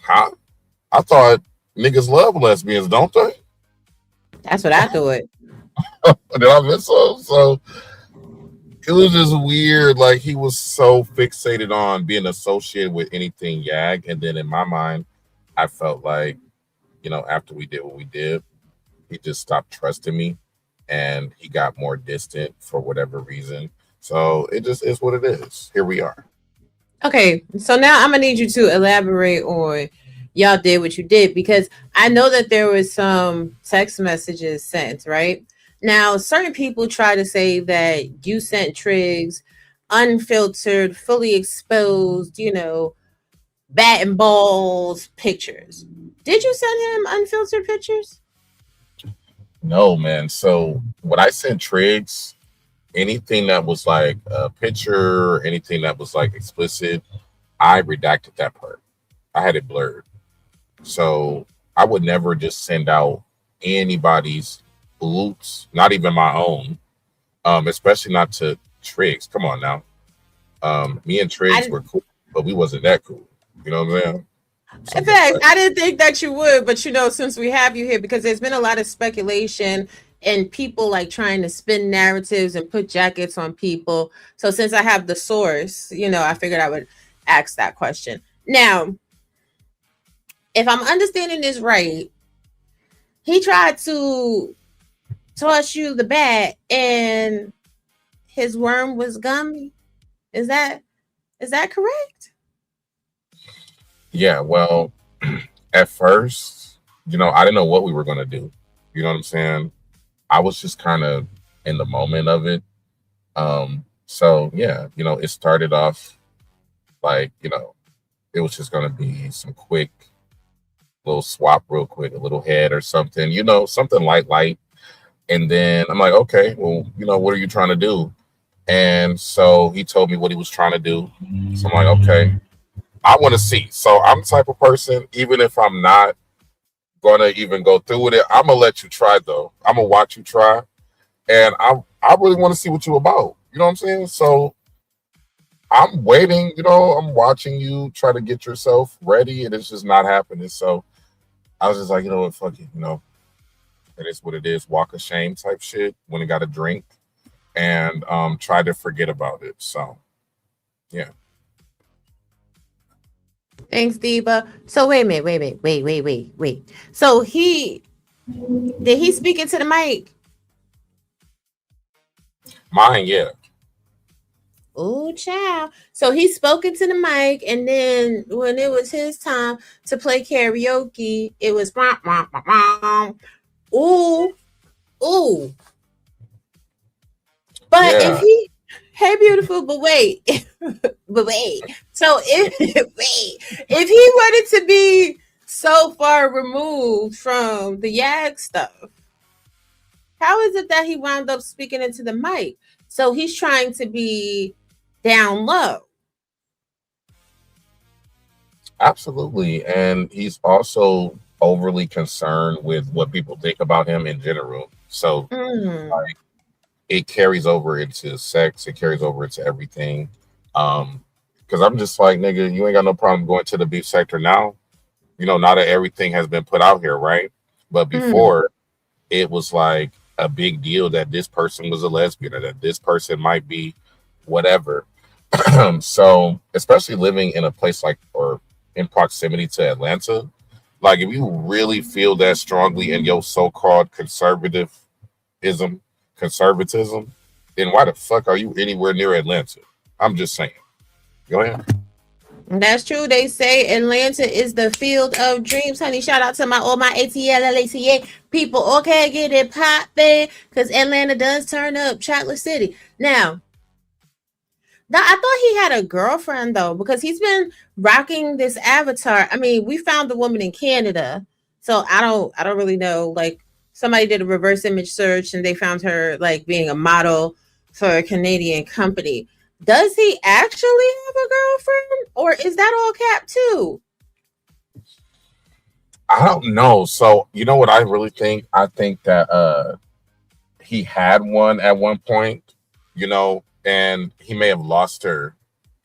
huh? I thought niggas love lesbians, don't they? That's what I thought. Did I miss some? So it was just weird. Like he was so fixated on being associated with anything YAG. And then in my mind, I felt like, after we did what we did, he just stopped trusting me and he got more distant for whatever reason. So it just is what it is. Here we are. Okay, so now I'm gonna need you to elaborate on y'all did what you did because I know that there was some text messages sent, right? Now, certain people try to say that you sent Triggs unfiltered, fully exposed, bat and balls pictures. Did you send him unfiltered pictures? No, man. So when I sent Triggs, anything that was like a picture, anything that was like explicit, I redacted that part. I had it blurred. So I would never just send out anybody's boots, not even my own, especially not to Triggs. Come on now. Me and Triggs were cool, but we wasn't that cool. You know what I'm saying? In fact, I didn't think that you would, but since we have you here, because there's been a lot of speculation and people like trying to spin narratives and put jackets on people. So since I have the source, I figured I would ask that question. Now, if I'm understanding this right, he tried to toss you the bat and his worm was gummy. Is that correct? Yeah, well, at first, I didn't know what we were going to do. You know what I'm saying? I was just kind of in the moment of it. So yeah, it started off like, it was just going to be some quick little swap real quick, a little head or something, something light. And then I'm like, okay, well, what are you trying to do? And so he told me what he was trying to do. So I'm like, okay, I want to see. So I'm the type of person, even if I'm not going to even go through with it, I'm going to let you try though. I'm going to watch you try. And I really want to see what you're about. You know what I'm saying? So I'm waiting, I'm watching you try to get yourself ready, and it's just not happening. So I was just like, you know what, fuck it, it is what it is. Walk of shame type shit when it got a drink, and try to forget about it. So yeah. Thanks, Diva. So wait a minute, wait. So did he speak into the mic? Mine, yeah. Oh, child. So he spoke into the mic, and then when it was his time to play karaoke, it was ooh, ooh. But if Yeah. he, hey, beautiful, but wait, but wait. So if he wanted to be so far removed from the Yag stuff, how is it that he wound up speaking into the mic? So he's trying to be down low. Absolutely. And he's also overly concerned with what people think about him in general. So like, it carries over into sex, it carries over into everything. Because I'm just like, nigga, you ain't got no problem going to the beef sector now. Now that everything has been put out here, right? But before, it was like a big deal that this person was a lesbian or that this person might be whatever. So, especially living in a place like or in proximity to Atlanta, like if you really feel that strongly in your so-called conservatism, then why the fuck are you anywhere near Atlanta? I'm just saying. Go ahead. That's true. They say Atlanta is the field of dreams, honey. Shout out to all my ATLACA people. Okay, get it poppin', because Atlanta does turn up. Chocolate City. Now, I thought he had a girlfriend though, because he's been rocking this avatar. I mean, we found the woman in Canada, so I don't really know. Like, somebody did a reverse image search and they found her like being a model for a Canadian company. Does he actually have a girlfriend, or is that all cap too? I don't know. So you know what I really think? I think that he had one at one point, and he may have lost her,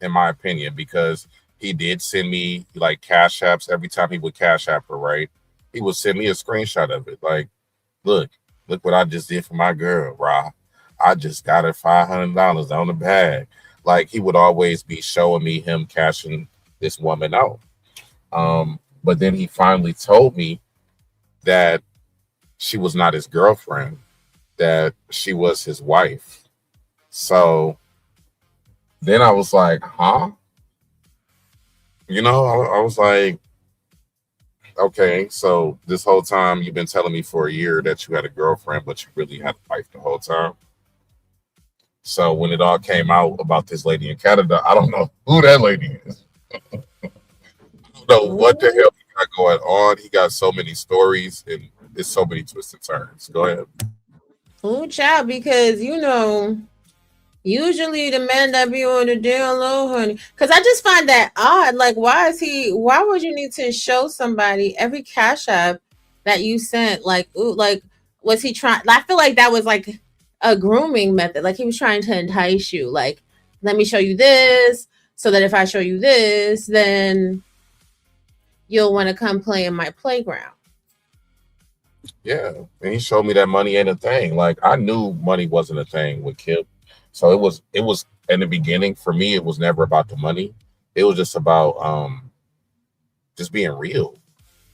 in my opinion, because he did send me like cash apps every time he would cash app her, right? He would send me a screenshot of it. Like, look what I just did for my girl, Ra. I just got her $500 on the bag. Like, he would always be showing me him cashing this woman out. But then he finally told me that she was not his girlfriend, that she was his wife. So then I was like, huh? I was like, okay, so this whole time you've been telling me for a year that you had a girlfriend, but you really had a wife the whole time. So when it all came out about this lady in Canada, I don't know who that lady is. I don't know what the hell he got going on. He got so many stories and there's so many twists and turns. Go ahead. Oh, child, because usually the men that be on the down low, honey. Because I just find that odd. Like, why would you need to show somebody every cash app that you sent? Like, ooh, like, was he trying? I feel like that was like a grooming method. Like, he was trying to entice you. Like, let me show you this, so that if I show you this, then you'll want to come play in my playground. Yeah. And he showed me that money ain't a thing. Like, I knew money wasn't a thing with Kip. So it was in the beginning for me, it was never about the money. It was just about just being real.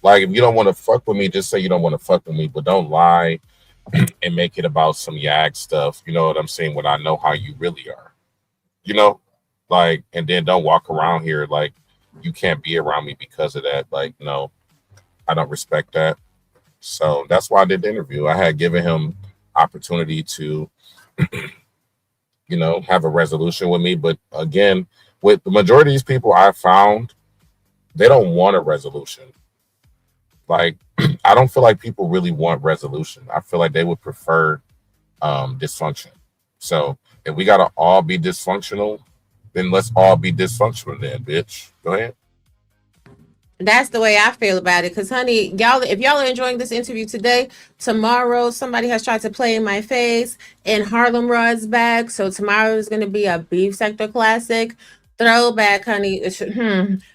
Like, if you don't want to fuck with me, just say you don't want to fuck with me, but don't lie and make it about some yag stuff. You know what I'm saying? When I know how you really are, you know, like, and then don't walk around here like you can't be around me because of that. Like, no, I don't respect that. So that's why I did the interview. I had given him opportunity to, have a resolution with me. But again, with the majority of these people I found, they don't want a resolution. Like, I don't feel like people really want resolution. I feel like they would prefer dysfunction. So if we gotta all be dysfunctional, then let's all be dysfunctional then, bitch. Go ahead. That's the way I feel about it. Cause honey, y'all, if y'all are enjoying this interview today, tomorrow somebody has tried to play in my face and Harlem Rod's back. So tomorrow is gonna be a beef sector classic. Throwback, honey.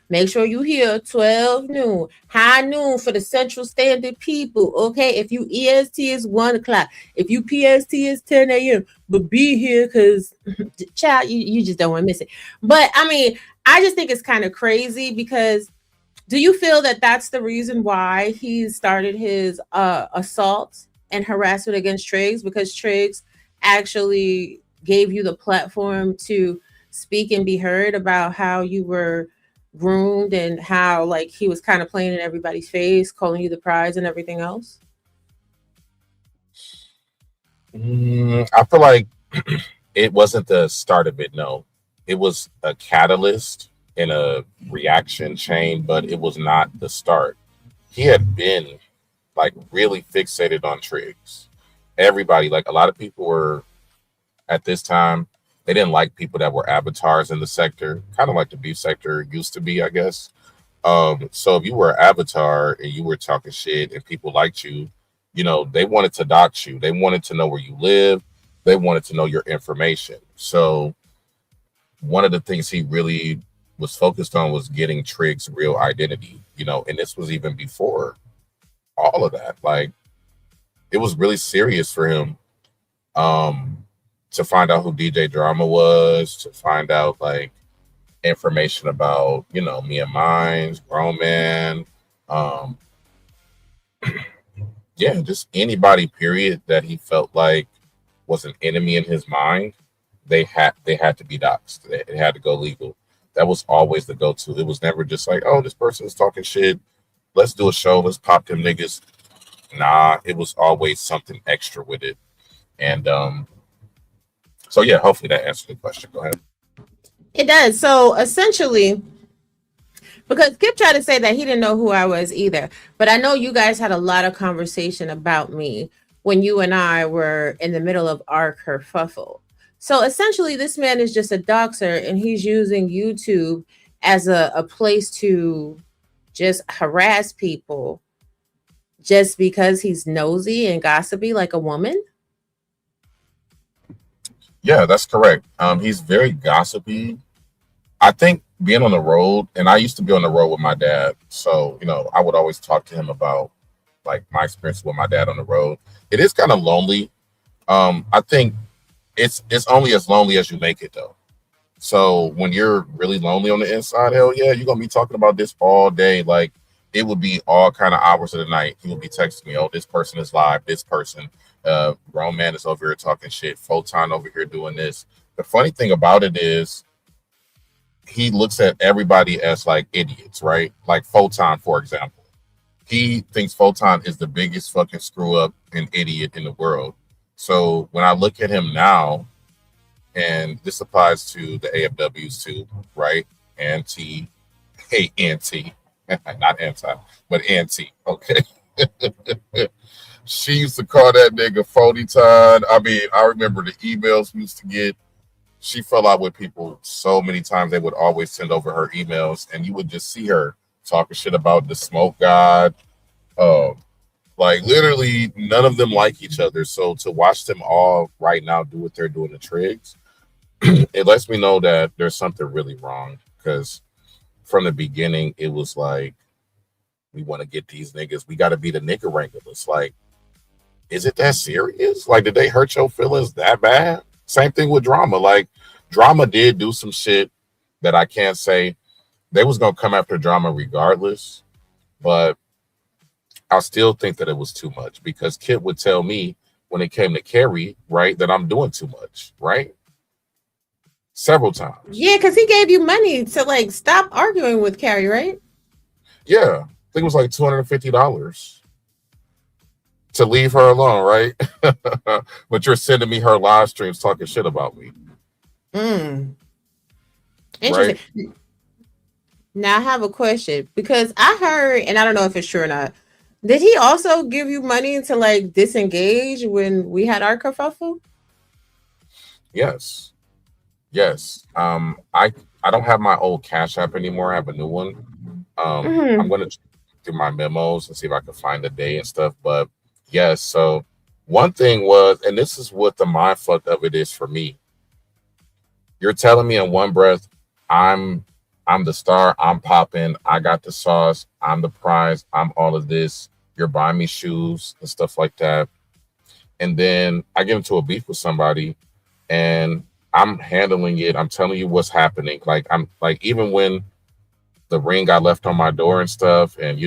Make sure you hear 12 noon, high noon for the Central Standard people. Okay, if you EST is 1 o'clock, if you PST is 10 a.m. But be here because, child, you just don't want to miss it. But I mean, I just think it's kind of crazy because do you feel that that's the reason why he started his assault and harassment against Triggs? Because Triggs actually gave you the platform to speak and be heard about how you were groomed and how like he was kind of playing in everybody's face, calling you the prize and everything else? I feel like it wasn't the start of it. No, it was a catalyst in a reaction chain, but it was not the start. He had been like really fixated on Triggs. Everybody, like a lot of people were at this time, they didn't like people that were avatars in the sector, kind of like the beef sector used to be, I guess. So if you were an avatar and you were talking shit and people liked you, you know, they wanted to dox you. They wanted to know where you live. They wanted to know your information. So one of the things he really was focused on was getting Trig's real identity, you know, and this was even before all of that. Like it was really serious for him to find out who DJ Drama was, to find out like information about, you know, me and mine's grown man. Um, yeah, just anybody, period, that he felt like was an enemy in his mind. They had to be doxxed. It had to go legal. That was always the go-to. It was never just like, oh, this person is talking shit. Let's do a show. Let's pop them niggas. Nah, it was always something extra with it. And so yeah, hopefully that answered the question. Go ahead. It does. So essentially, because Kip tried to say that he didn't know who I was either, but I know you guys had a lot of conversation about me when you and I were in the middle of our kerfuffle. So essentially, this man is just a doxer, and he's using YouTube as a place to just harass people just because he's nosy and gossipy like a woman. Yeah, that's correct. He's very gossipy. I think being on the road, and I used to be on the road with my dad, so you know, I would always talk to him about like my experience with my dad on the road. It is kind of lonely. I think it's only as lonely as you make it though. So when you're really lonely on the inside, hell yeah, you're gonna be talking about this all day. Like it would be all kind of hours of the night. He would be texting me, oh, this person is live, this person, grown man is over here talking shit, Photon over here doing this. The funny thing about it is he looks at everybody as like idiots, right? Like Photon, for example. He thinks Photon is the biggest fucking screw up and idiot in the world. So when I look at him now, and this applies to the AFWs too, right? Anti, hey, anti, not anti, but anti, okay? She used to call that nigga Photon. I mean, I remember the emails we used to get. She fell out with people so many times. They would always send over her emails, and you would just see her talking shit about the smoke god. Like literally, none of them like each other. So to watch them all right now do what they're doing to Triggs, it lets me know that there's something really wrong. Because from the beginning, it was like, we want to get these niggas. We got to be the nigga wranglers. Like, is it that serious? Like, did they hurt your feelings that bad? Same thing with Drama. Like, Drama did do some shit that I can't say. They was gonna come after Drama regardless, but I still think that it was too much because Kit would tell me when it came to Carrie, right, that I'm doing too much, right? Several times. Yeah, because he gave you money to like stop arguing with Carrie, right? Yeah, I think it was like $250 to leave her alone, right? But you're sending me her live streams talking shit about me. Interesting. Right? Now I have a question because I heard, and I don't know if it's true or not. Did he also give you money to like disengage when we had our kerfuffle? Yes. I don't have my old Cash App anymore. I have a new one. I'm gonna do my memos and see if I can find the day and stuff. But yes, so one thing was, and this is what the mind fuck of it is for me. You're telling me in one breath, I'm I'm the star. I'm popping. I got the sauce. I'm the prize. I'm all of this. You're buying me shoes and stuff like that. And then I get into a beef with somebody, and I'm handling it. I'm telling you what's happening. Like I'm like even when the ring got left on my door and stuff, and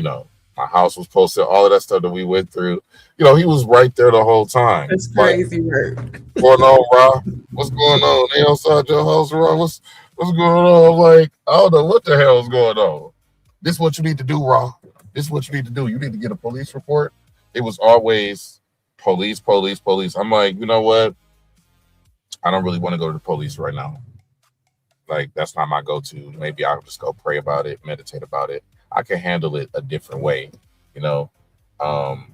my house was posted, all of that stuff that we went through. He was right there the whole time. That's Like, crazy work. going on, Ra? What's going on? They outside your house, Ra? What's going on? I'm like, I don't know what the hell is going on. This is what you need to do, Ra. This is what you need to do. You need to get a police report. It was always police, police, police. I'm like, you know what? I don't really want to go to the police right now. Like, that's not my go-to. Maybe I'll just go pray about it, meditate about it. I can handle it a different way, you know. Um,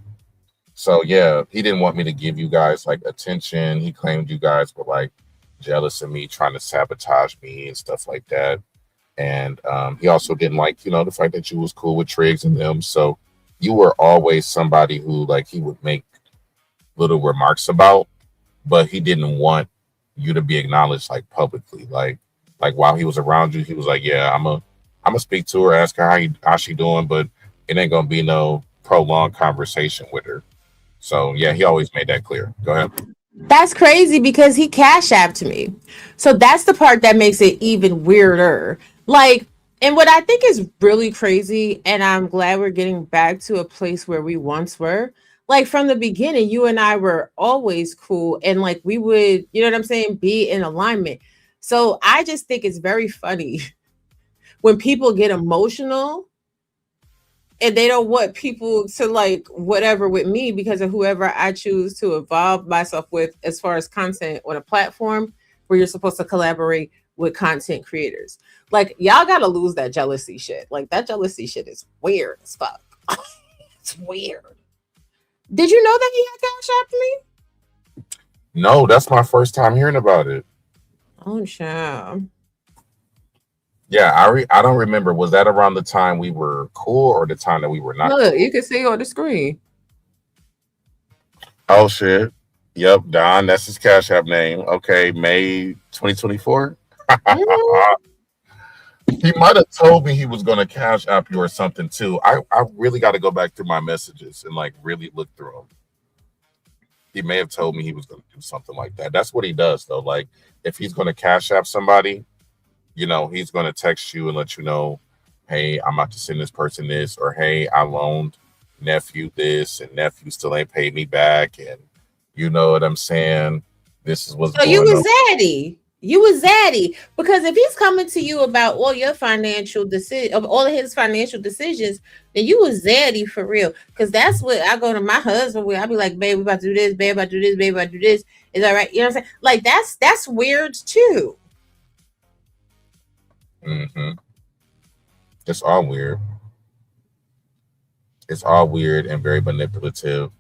so yeah, he didn't want me to give you guys like attention. He claimed you guys were like jealous of me, trying to sabotage me and stuff like that. And he also didn't like, the fact that you was cool with Triggs and them. So you were always somebody who like he would make little remarks about, but he didn't want you to be acknowledged like publicly. Like while he was around you, he was like, yeah, I'm a speak to her, ask her how she doing, but it ain't gonna be no prolonged conversation with her. So yeah, he always made that clear. Go ahead. That's crazy because he cash apped me. So that's the part that makes it even weirder. Like, and what I think is really crazy, and I'm glad we're getting back to a place where we once were. Like from the beginning, you and I were always cool, and like we would, you know what I'm saying, be in alignment. So I just think it's very funny when people get emotional and they don't want people to like whatever with me because of whoever I choose to involve myself with as far as content on a platform where you're supposed to collaborate with content creators. Like y'all gotta lose that jealousy shit. Like that jealousy shit is weird as fuck. It's weird. Did you know that he had cash app me? No, that's my first time hearing about it. Oh child. Yeah, I don't remember. Was that around the time we were cool or the time that we were not Look, cool? you can see on the screen. Oh shit. Yep, Don, that's his Cash App name. Okay, May 2024. Mhm. He might have told me he was gonna Cash App you or something too. I really got to go back through my messages and like really look through them. He may have told me he was gonna do something like that. That's what he does though. Like if he's gonna Cash App somebody, he's gonna text you and let you know, hey, I'm about to send this person this, or hey, I loaned nephew this and nephew still ain't paid me back, and you know what I'm saying? This is what's So you going on. was zaddy. You was zaddy because if he's coming to you about all your financial decision, of all of his financial decisions, then you was zaddy for real. Because that's what I go to my husband with. I be like, babe, we about to do this, babe, about to do this, babe, about to do this. Is that right? You know what I'm saying? Like that's weird too. Hmm. It's all weird. It's all weird and very manipulative.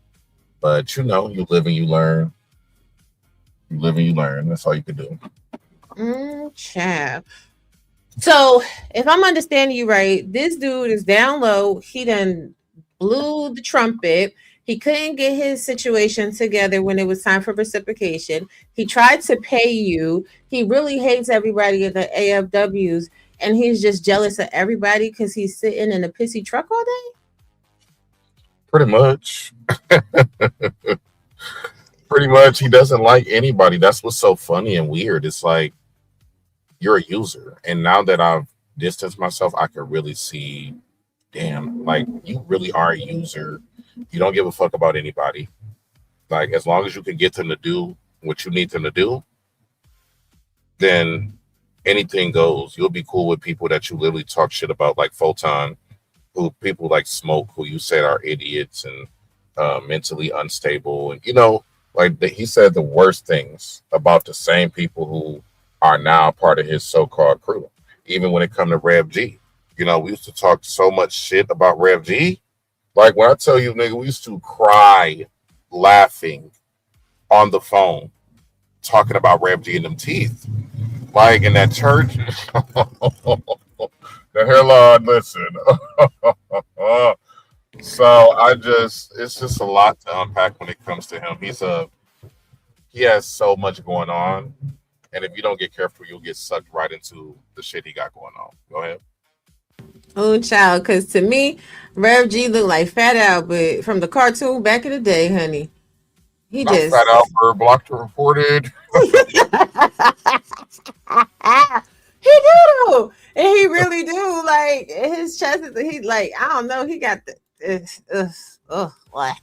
But you live and you learn. You live and you learn. That's all you can do. Child. So if I'm understanding you right, this dude is down low. He done blew the trumpet. He couldn't get his situation together when it was time for reciprocation. He tried to pay you. He really hates everybody in the AFWs, and he's just jealous of everybody because he's sitting in a pissy truck all day. Pretty much. Pretty much. He doesn't like anybody. That's what's so funny and weird. It's like you're a user. And now that I've distanced myself, I can really see, damn, like you really are a user. You don't give a fuck about anybody. Like as long as you can get them to do what you need them to do, then anything goes. You'll be cool with people that you literally talk shit about, like Photon, who people like Smoke, who you said are idiots and mentally unstable, and he said the worst things about the same people who are now part of his so-called crew. Even when it come to Rev G, we used to talk so much shit about Rev G. Like when I tell you, nigga, we used to cry laughing on the phone talking about Rev G and them teeth. Like in that church. The hairline, listen. So it's just a lot to unpack when it comes to him. He has so much going on, And if you don't get careful, you'll get sucked right into the shit he got going on. Go ahead. Oh, child, because to me, Rev G looked like Fat Albert from the cartoon back in the day, honey. He Not Fat just Albert, blocked or reported. he do, and he really do. Like his chest is, he like I don't know. He got the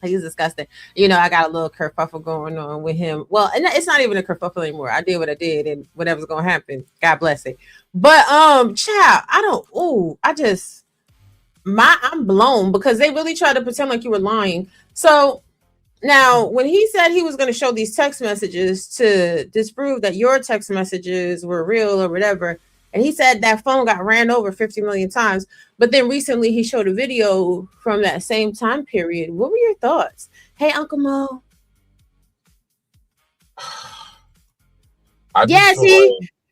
he's disgusting. You know, I got a little kerfuffle going on with him. Well, and it's not even a kerfuffle anymore. I did what I did, and whatever's gonna happen, God bless it. But child, I don't. Ooh, I just I'm blown because they really tried to pretend like you were lying. So now, when he said he was going to show these text messages to disprove that your text messages were real or whatever, and he said that phone got ran over 50 million times, but then recently he showed a video from that same time period. What were your thoughts? Hey, Uncle Mo. Yes,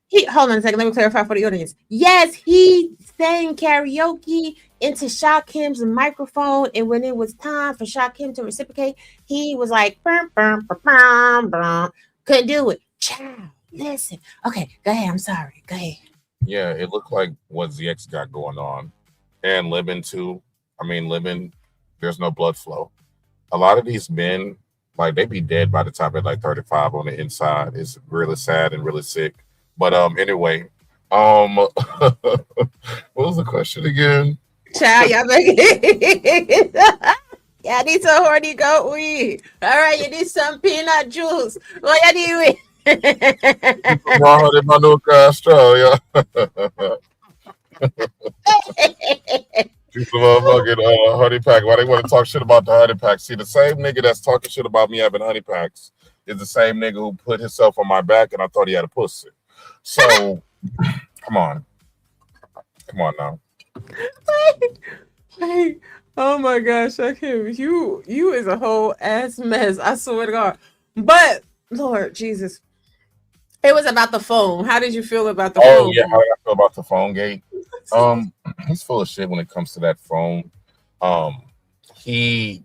he hold on a second. Let me clarify for the audience. Yes, he sang karaoke into Shakim's microphone, and when it was time for Shakim to reciprocate, he was like, burm, burm, burm, burm, burm. Couldn't do it. Child, listen. Okay, go ahead. I'm sorry. Go ahead. Yeah, it looked like what ZX got going on. And Libin too. I mean, Libin, there's no blood flow. A lot of these men, like they be dead by the time they're like 35 on the inside. It's really sad and really sick. But anyway, what was the question again? Child, y'all make y'all need some horny goat weed. All right, you need some peanut juice. What you need with? Australia. Some motherfucking honey pack. Why they want to talk shit about the honey pack? See, the same nigga that's talking shit about me having honey packs is the same nigga who put himself on my back and I thought he had a pussy. So, come on now. Like, oh my gosh, Shakim, you is a whole ass mess. I swear to God. But Lord Jesus, it was about the phone. How did you feel about the phone? Oh yeah, how did I feel about the phone gate? He's full of shit when it comes to that phone. If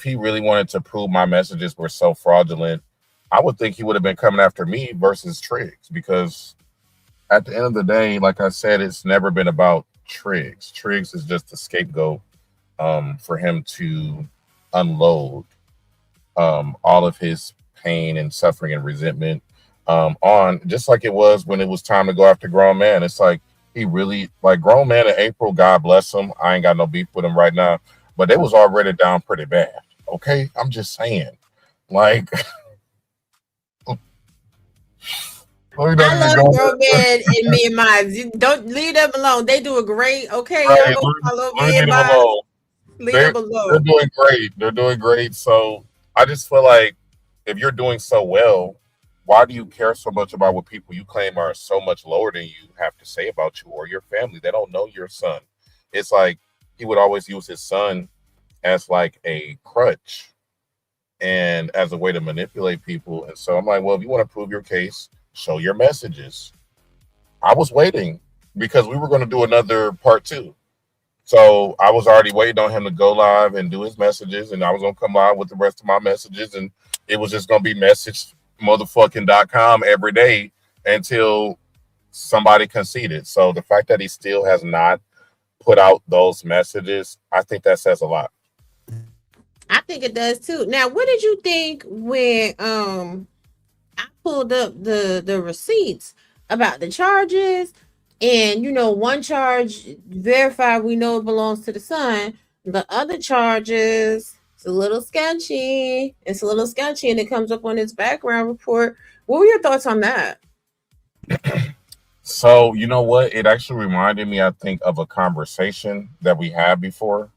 he really wanted to prove my messages were so fraudulent, I would think he would have been coming after me versus Triggs, because at the end of the day, like I said, it's never been about Triggs. Triggs is just a scapegoat for him to unload all of his pain and suffering and resentment on, just like it was when it was time to go after Grown Man. It's like he really, like Grown Man in April, God bless him. I ain't got no beef with him right now, but they was already down pretty bad. Okay, I'm just saying, like. I love Grown Man and me and mine. Don't leave them alone. They do a great. Okay, right, y'all go follow me and mine. Leave them alone. They're doing great. They're doing great. So I just feel like if you're doing so well, why do you care so much about what people you claim are so much lower than you have to say about you or your family? They don't know your son. It's like he would always use his son as like a crutch and as a way to manipulate people. And so I'm like, well, if you want to prove your case, show your messages. I was waiting because we were going to do another part 2. So I was already waiting on him to go live and do his messages, and I was going to come live with the rest of my messages, and it was just going to be message.com every day until somebody conceded. So the fact that he still has not put out those messages, I think that says a lot. I think it does too. Now, what did you think when I pulled up the receipts about the charges, and one charge verified, we know it belongs to the son. The other charges, it's a little sketchy. It's a little sketchy, and it comes up on his background report. What were your thoughts on that? So, you know what? It actually reminded me, I think, of a conversation that we had before.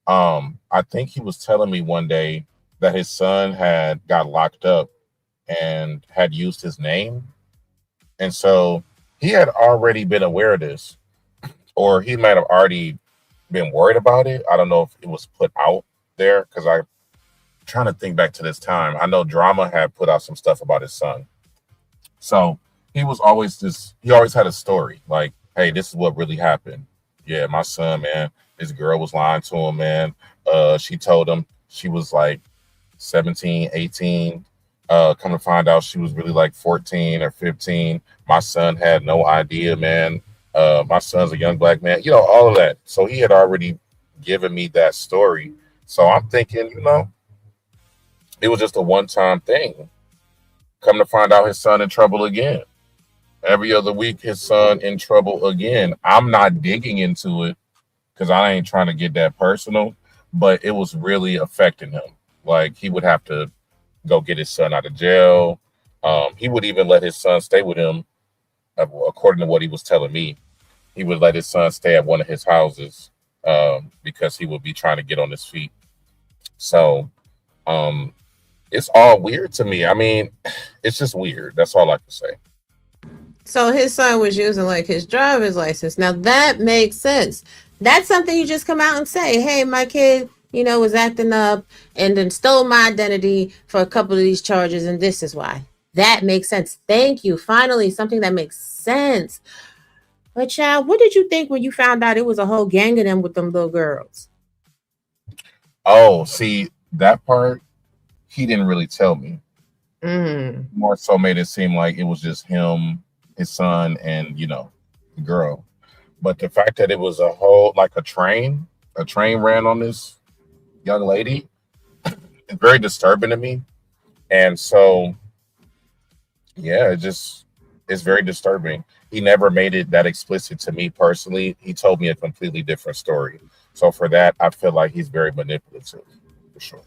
I think he was telling me one day that his son had got locked up and had used his name. And so he had already been aware of this, or he might have already been worried about it. I don't know if it was put out there, because I'm trying to think back to this time. I know Drama had put out some stuff about his son. So he was always he always had a story like, hey, this is what really happened. Yeah, my son, man, this girl was lying to him, man. She told him she was like 17, 18. Come to find out, she was really like 14 or 15. My son had no idea, man. My son's a young black man, all of that. So he had already given me that story. So I'm thinking, it was just a one-time thing. Come to find out, his son in trouble again. Every other week, his son in trouble again. I'm not digging into it because I ain't trying to get that personal, but it was really affecting him. Like, he would have to go get his son out of jail. He would even let his son stay with him, according to what he was telling me. He would let his son stay at one of his houses because he would be trying to get on his feet. So it's all weird to me. I mean, it's just weird. That's all I can say. So his son was using like his driver's license. Now that makes sense. That's something you just come out and say, hey, my kid, was acting up and then stole my identity for a couple of these charges, and this is why. That makes sense. Thank you. Finally, something that makes sense. But child, what did you think when you found out it was a whole gang of them with them little girls? Oh, see, that part, he didn't really tell me. More so made it seem like it was just him, his son, and the girl. But the fact that it was a whole, like a train ran on this young lady, it's very disturbing to me. And so, yeah, it's very disturbing. He never made it that explicit to me personally. He told me a completely different story. So for that, I feel like he's very manipulative, for sure.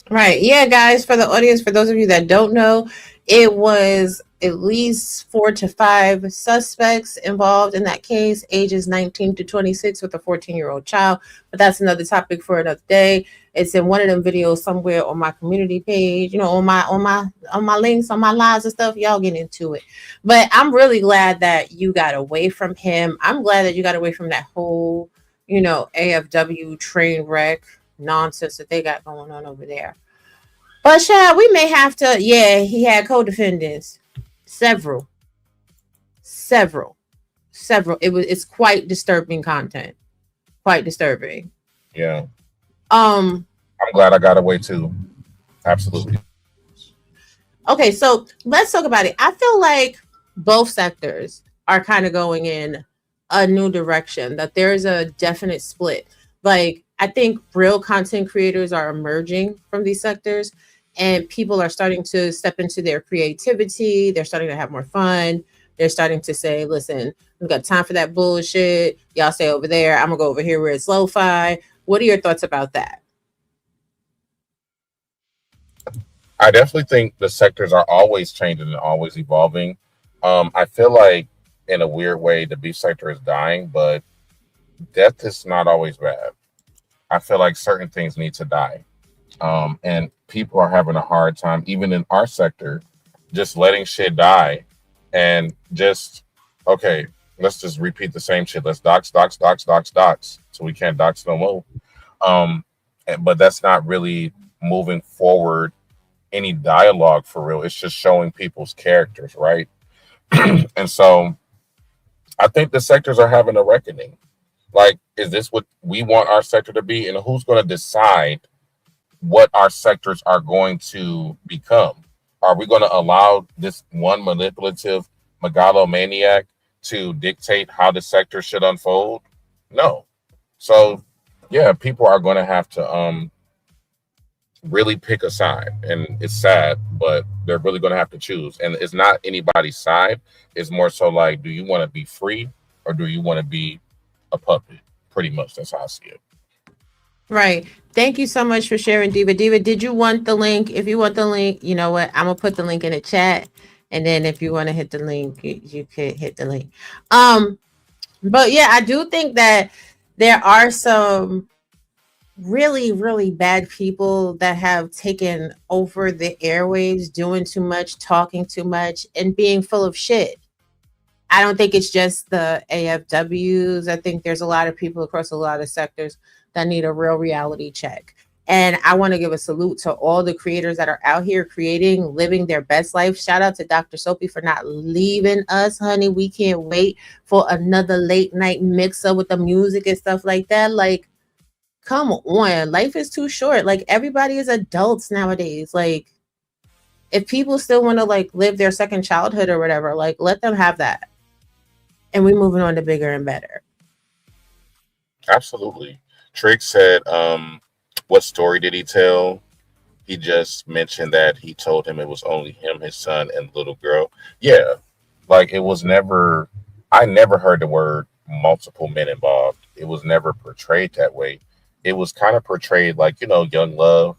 Right. Yeah, guys, for the audience, for those of you that don't know, it was at least 4 to 5 suspects involved in that case, ages 19 to 26 with a 14-year-old child. But that's another topic for another day. It's in one of them videos somewhere on my community page, on my links, on my lives and stuff. Y'all get into it. But I'm really glad that you got away from him. I'm glad that you got away from that whole, AFW train wreck nonsense that they got going on over there. But Shad, we may have to, he had co-defendants. Several. It's quite disturbing content. Quite disturbing. Yeah. I'm glad I got away too. Absolutely. Okay, so let's talk about it. I feel like both sectors are kind of going in a new direction, that there's a definite split. Like, I think real content creators are emerging from these sectors, and people are starting to step into their creativity. They're starting to have more fun. They're starting to say, listen, we've got time for that bullshit. Y'all stay over there. I'm going to go over here where it's lo-fi. What are your thoughts about that? I definitely think the sectors are always changing and always evolving. I feel like in a weird way, the beef sector is dying, but death is not always bad. I feel like certain things need to die. And people are having a hard time, even in our sector, just letting shit die and just, okay, let's just repeat the same shit. Let's dox, so we can't dox no more. But that's not really moving forward any dialogue for real. It's just showing people's characters, right? And so I think the sectors are having a reckoning. Like, is this what we want our sector to be? And who's going to decide what our sectors are going to become? Are we going to allow this one manipulative megalomaniac to dictate how the sector should unfold? No. So, yeah, people are going to have to really pick a side. And it's sad, but they're really going to have to choose. And it's not anybody's side. It's more so like, do you want to be free or do you want to be a puppet? Pretty much. That's how I see it. Right. Thank you so much for sharing, Diva. Diva, did you want the link? If you want the link, you know what? I'm going to put the link in the chat. And then if you want to hit the link, you could hit the link. But yeah, I do think that there are some really, really bad people that have taken over the airwaves, doing too much, talking too much, and being full of shit. I don't think it's just the AFWs. I think there's a lot of people across a lot of sectors that need a real reality check. And I want to give a salute to all the creators that are out here creating, living their best life. Shout out to Dr. Soapy for not leaving us, honey. We can't wait for another late night mix up with the music and stuff like that. Like, come on. Life is too short. Like, everybody is adults nowadays. Like, If people still want to like live their second childhood or whatever, like let them have that. And we're moving on to bigger and better. Absolutely. Trick said, what story did he tell? He just mentioned that he told him it was only him, his son, and the little girl. Yeah. Like it was never, I never heard the word multiple men involved. It was never portrayed that way. It was kind of portrayed like, young love,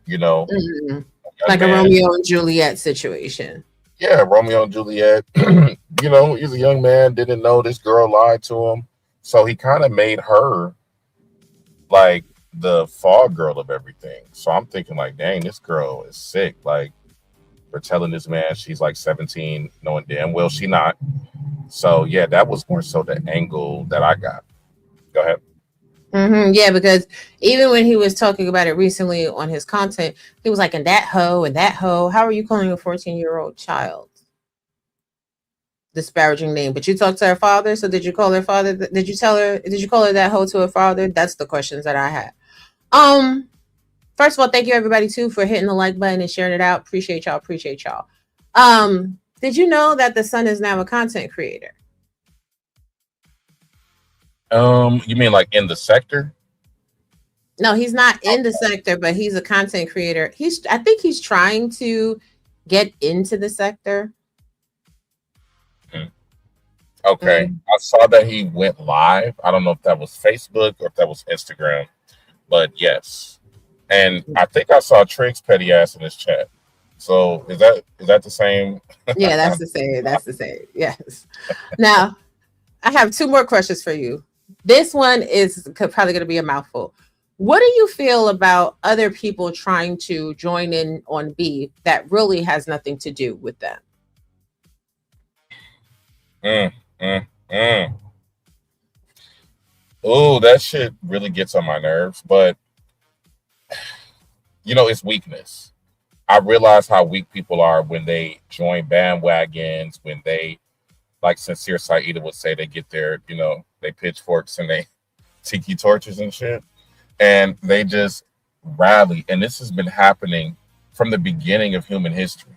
Mhm. young Like a man. Romeo and Juliet situation. Yeah, Romeo and Juliet. He's a young man, didn't know this girl lied to him. So he kind of made her like the fall girl of everything. So I'm thinking like, dang, this girl is sick. Like for telling this man she's like 17, knowing damn well she not. So yeah, that was more so the angle that I got. Go ahead. Yeah, because even when he was talking about it recently on his content, he was like, and that hoe. How are you calling a 14-year-old child? Disparaging name. But you talked to her father, so did you call her father? Did you call her that hoe to her father? That's the questions that I had. First of all, thank you everybody too for hitting the like button and sharing it out. Appreciate y'all. Did you know that the son is now a content creator? You mean like in the sector? No, he's not in the sector, but he's a content creator. I think he's trying to get into the sector. Okay. I saw that he went live. I don't know if that was Facebook or if that was Instagram, but yes. And I think I saw Trick's petty ass in his chat. So is that the same? Yeah, that's the same. That's the same. Yes. Now, I have two more questions for you. This one is probably going to be a mouthful. What do you feel about other people trying to join in on beef that really has nothing to do with them? Oh, that shit really gets on my nerves, but it's weakness. I realize how weak people are when they join bandwagons, when they, like Sincere Saida would say, they get their, they pitchforks and they tiki torches and shit, and they just rally. And this has been happening from the beginning of human history.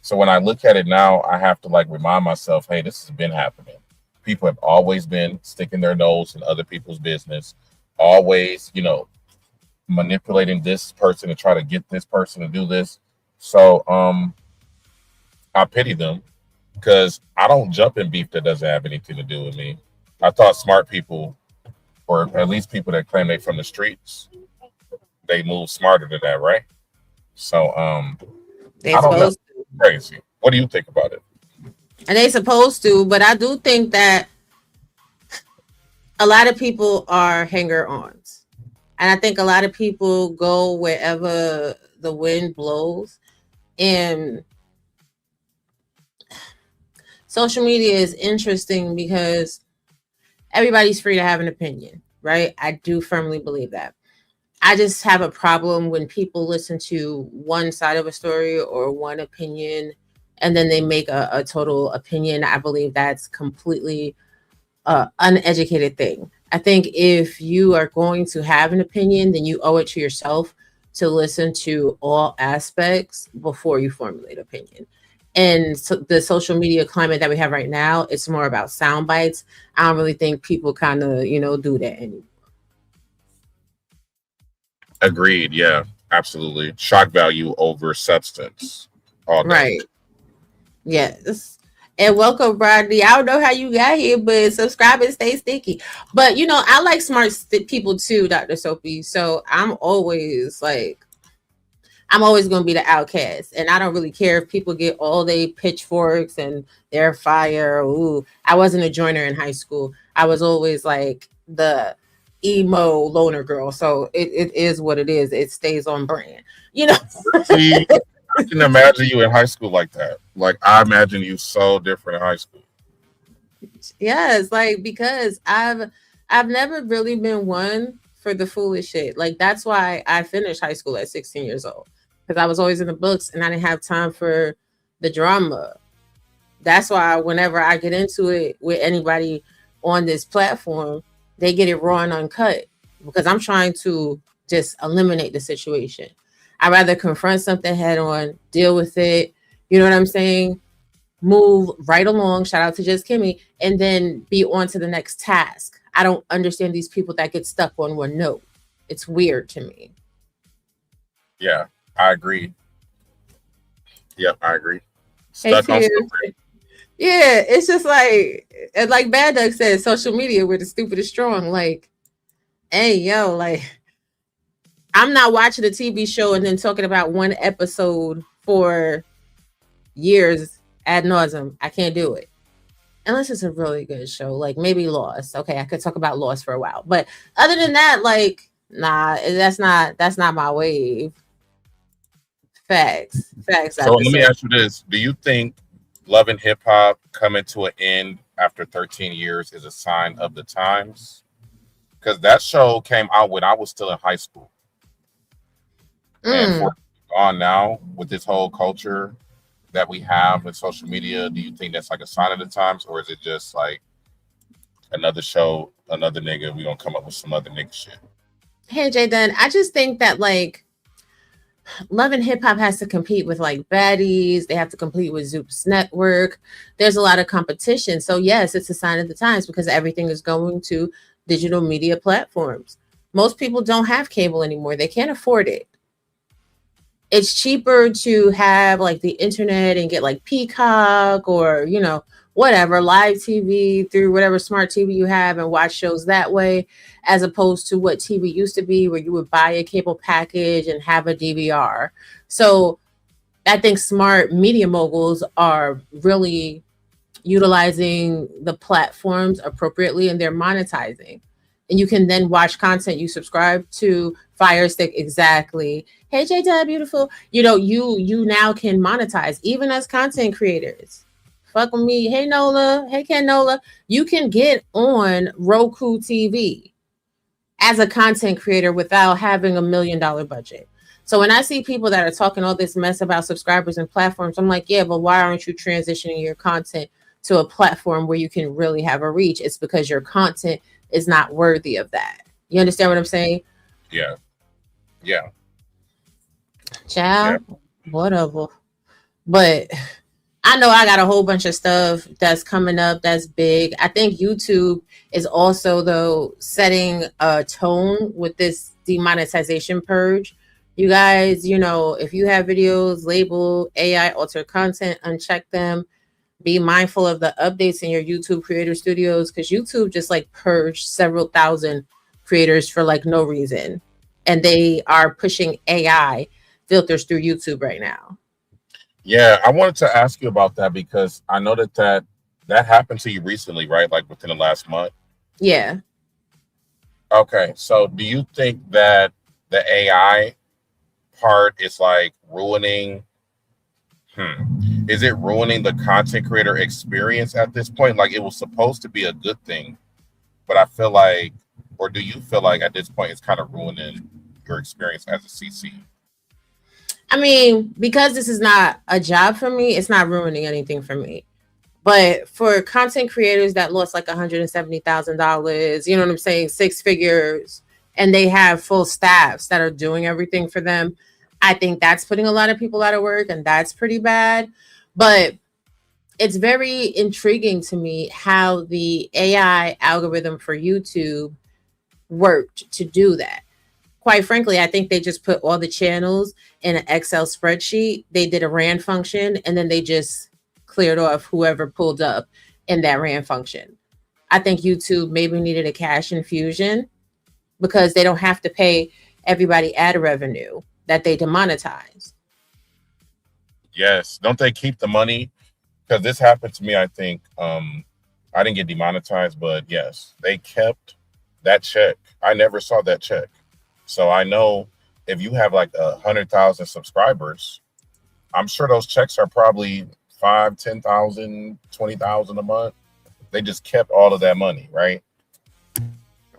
So when I look at it now, I have to like remind myself, hey, this has been happening. People have always been sticking their nose in other people's business, always, manipulating this person to try to get this person to do this. So I pity them because I don't jump in beef that doesn't have anything to do with me. I thought smart people, or at least people that claim they from the streets, they move smarter than that, right? So They I don't know. supposed to. Crazy. What do you think about it? And they supposed to, but I do think that a lot of people are hanger-ons. And I think a lot of people go wherever the wind blows. And social media is interesting because everybody's free to have an opinion, right? I do firmly believe that. I just have a problem when people listen to one side of a story or one opinion and then they make a total opinion. I believe that's completely uneducated thing. I think if you are going to have an opinion, then you owe it to yourself to listen to all aspects before you formulate opinion. And so the social media climate that we have right now, it's more about sound bites. I don't really think people kind of, do that anymore. Agreed. Yeah, absolutely. Shock value over substance. All day. Right. Yes. And welcome, Bradley. I don't know how you got here, but subscribe and stay sticky. But I like smart people too, Dr. Soapy. So I'm always going to be the outcast. And I don't really care if people get all they pitchforks and they're fire. Ooh, I wasn't a joiner in high school. I was always like the emo loner girl. So it is what it is. It stays on brand. See, I can imagine you in high school like that. Like I imagine you so different in high school. Yes, because I've never really been one for the foolish shit. Like that's why I finished high school at 16 years old. Because I was always in the books and I didn't have time for the drama. That's why whenever I get into it with anybody on this platform, they get it raw and uncut because I'm trying to just eliminate the situation. I'd rather confront something head on, deal with it. You know what I'm saying? Move right along. Shout out to Just Kimmy, and then be on to the next task. I don't understand these people that get stuck on one note. It's weird to me. Yeah, I agree. Yep, I agree. Hey, Stuck on Tears. something. Yeah, it's just like Bad Duck said, social media where the stupid is strong. Like, hey, yo, like, I'm not watching a TV show and then talking about one episode for years ad nauseum. I can't do it. Unless it's a really good show, like maybe Lost. Okay, I could talk about Lost for a while. But other than that, like, nah, that's not my wave. Facts. Facts. So At the let me same. ask you this: do you think Love and Hip Hop coming to an end after 13 years is a sign of the times? Because that show came out when I was still in high school, and for on now with this whole culture that we have with social media, do you think that's like a sign of the times, or is it just like another show, another nigga? We gonna come up with some other nigga shit. Hey, Jaden, I just think that like Love and Hip Hop has to compete with like Baddies. They have to compete with Zoop's Network. There's a lot of competition. So yes, it's a sign of the times because everything is going to digital media platforms. Most people don't have cable anymore. They can't afford it. It's cheaper to have like the internet and get like Peacock or, you know, whatever, live TV through whatever smart TV you have and watch shows that way, as opposed to what TV used to be, where you would buy a cable package and have a DVR. So I think smart media moguls are really utilizing the platforms appropriately and they're monetizing. And you can then watch content you subscribe to Fire Stick. Exactly. Hey J Dad, beautiful. You know, you now can monetize even as content creators. Fuck with me. Hey Nola. Hey Ken Nola. You can get on Roku TV as a content creator without having $1 million budget. So when I see people that are talking all this mess about subscribers and platforms, I'm like, yeah, but why aren't you transitioning your content to a platform where you can really have a reach? It's because your content is not worthy of that. You understand what I'm saying? Yeah, yeah, yeah. Child, whatever. But I know I got a whole bunch of stuff that's coming up that's big. I think YouTube is also, though, setting a tone with this demonetization purge. You guys, you know, if you have videos labeled AI altered content, uncheck them. Be mindful of the updates in your YouTube creator studios because YouTube just like purged several thousand creators for like no reason. And they are pushing AI filters through YouTube right now. Yeah, I wanted to ask you about that because I know that happened to you recently, right? Like within the last month. Yeah. Okay, so do you think that the AI part is like ruining? Is it ruining the content creator experience at this point? Like it was supposed to be a good thing, but I feel like, or do you feel like at this point it's kind of ruining your experience as a CC? I mean, because this is not a job for me, it's not ruining anything for me. But for content creators that lost like $170,000, you know what I'm saying, 6 figures, and they have full staffs that are doing everything for them, I think that's putting a lot of people out of work, and that's pretty bad. But it's very intriguing to me how the AI algorithm for YouTube worked to do that. Quite frankly, I think they just put all the channels in an Excel spreadsheet. They did a RAN function and then they just cleared off whoever pulled up in that RAN function. I think YouTube maybe needed a cash infusion because they don't have to pay everybody ad revenue that they demonetize. Yes. Don't they keep the money? Because this happened to me, I think. I didn't get demonetized, but yes, they kept that check. I never saw that check. So I know if you have like 100,000 subscribers, I'm sure those checks are probably 5, 10,000, 20,000 a month. They just kept all of that money, right?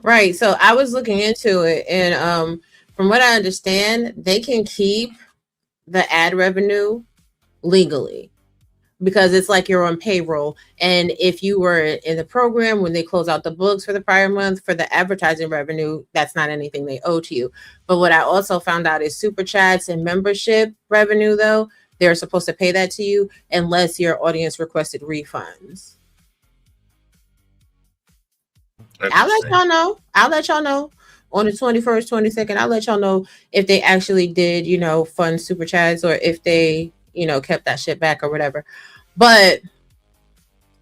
Right. So I was looking into it, and from what I understand, they can keep the ad revenue legally. because it's like you're on payroll. And if you were in the program when they close out the books for the prior month for the advertising revenue, that's not anything they owe to you. But what I also found out is super chats and membership revenue, though, they're supposed to pay that to you unless your audience requested refunds. I'll let y'all know. I'll let y'all know on the 21st, 22nd. I'll let y'all know if they actually did, fund super chats, or if they, kept that shit back or whatever. But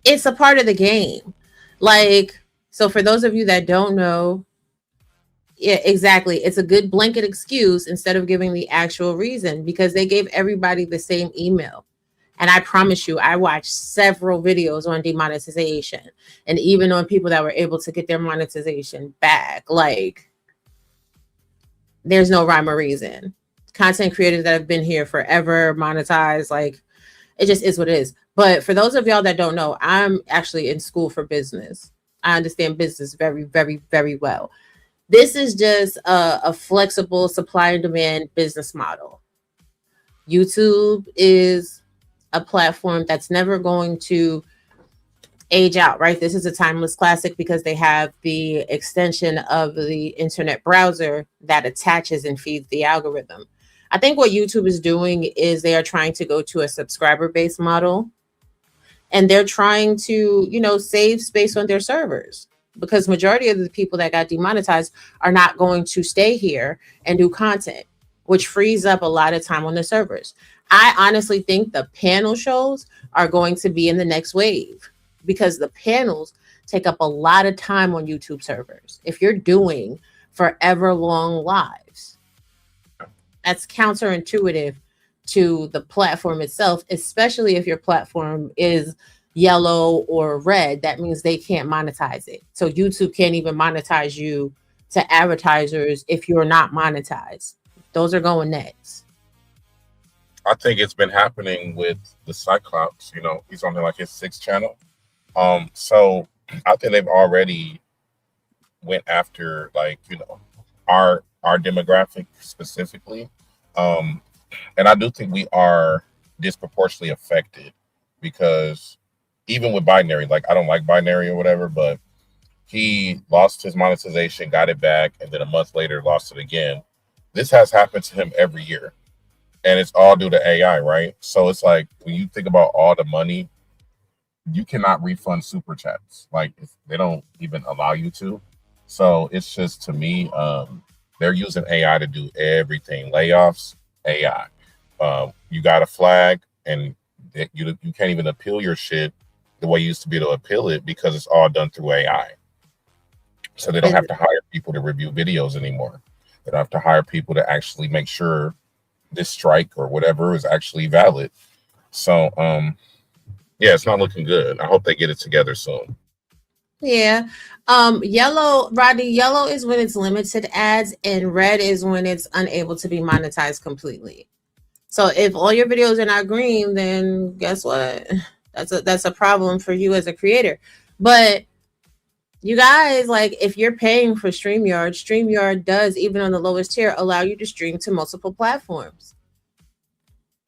it's a part of the game. Like, so for those of you that don't know, yeah, exactly. It's a good blanket excuse instead of giving the actual reason, because they gave everybody the same email. And I promise you, I watched several videos on demonetization and even on people that were able to get their monetization back. Like, there's no rhyme or reason. Content creators that have been here forever, monetized, like, it just is what it is. But for those of y'all that don't know, I'm actually in school for business. I understand business very, very, very well. This is just a flexible supply and demand business model. YouTube is a platform that's never going to age out, right? This is a timeless classic because they have the extension of the internet browser that attaches and feeds the algorithm. I think what YouTube is doing is they are trying to go to a subscriber-based model, and they're trying to, save space on their servers, because majority of the people that got demonetized are not going to stay here and do content, which frees up a lot of time on the servers. I honestly think the panel shows are going to be in the next wave, because the panels take up a lot of time on YouTube servers. If you're doing forever long lives, that's counterintuitive to the platform itself, especially if your platform is yellow or red. That means they can't monetize it. So YouTube can't even monetize you to advertisers if you're not monetized. Those are going next. I think it's been happening with the Cyclops. He's on like his 6th channel. So I think they've already went after our demographic specifically. And I do think we are disproportionately affected, because even with binary, like, I don't like binary or whatever, but he lost his monetization, got it back, and then a month later lost it again. This has happened to him every year, and it's all due to AI, right? So it's like, when you think about all the money, you cannot refund super chats. Like, they don't even allow you to. So it's just, to me, they're using AI to do everything. Layoffs, AI. You got a flag, and you can't even appeal your shit the way you used to be able to appeal it, because it's all done through AI. So they don't have to hire people to review videos anymore. They don't have to hire people to actually make sure this strike or whatever is actually valid. So yeah, it's not looking good. I hope they get it together soon. Yeah. Yellow, Rodney, yellow is when it's limited ads, and red is when it's unable to be monetized completely. So if all your videos are not green, then guess what? That's a problem for you as a creator. But you guys, like, if you're paying for StreamYard does, even on the lowest tier, allow you to stream to multiple platforms.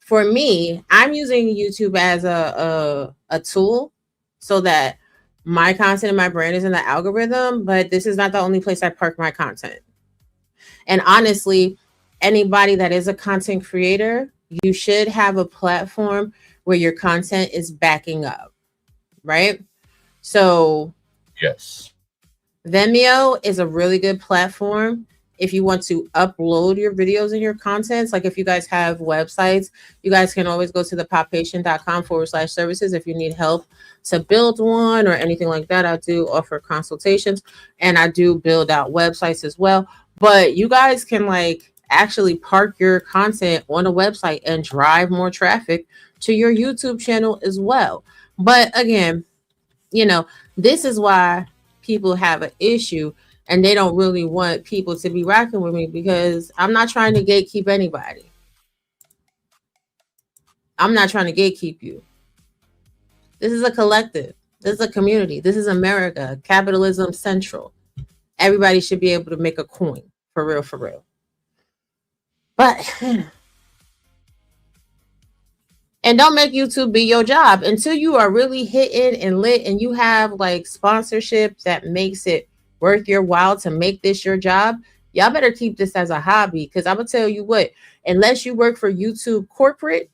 For me, I'm using YouTube as a tool so that my content and my brand is in the algorithm, but this is not the only place I park my content. And honestly, anybody that is a content creator, you should have a platform where your content is backing up, right? So yes, Vimeo is a really good platform if you want to upload your videos and your contents. Like, if you guys have websites, you guys can always go to the poppation.com/services if you need help to build one or anything like that. I do offer consultations, and I do build out websites as well. But you guys can actually park your content on a website and drive more traffic to your YouTube channel as well. But again, this is why people have an issue, and they don't really want people to be rocking with me, because I'm not trying to gatekeep anybody. I'm not trying to gatekeep you. This is a collective. This is a community. This is America. Capitalism central. Everybody should be able to make a coin. For real, for real. But And don't make YouTube be your job until you are really hitting and lit and you have like sponsorship that makes it worth your while to make this your job. Y'all better keep this as a hobby, because I'm gonna tell you what, unless you work for YouTube corporate,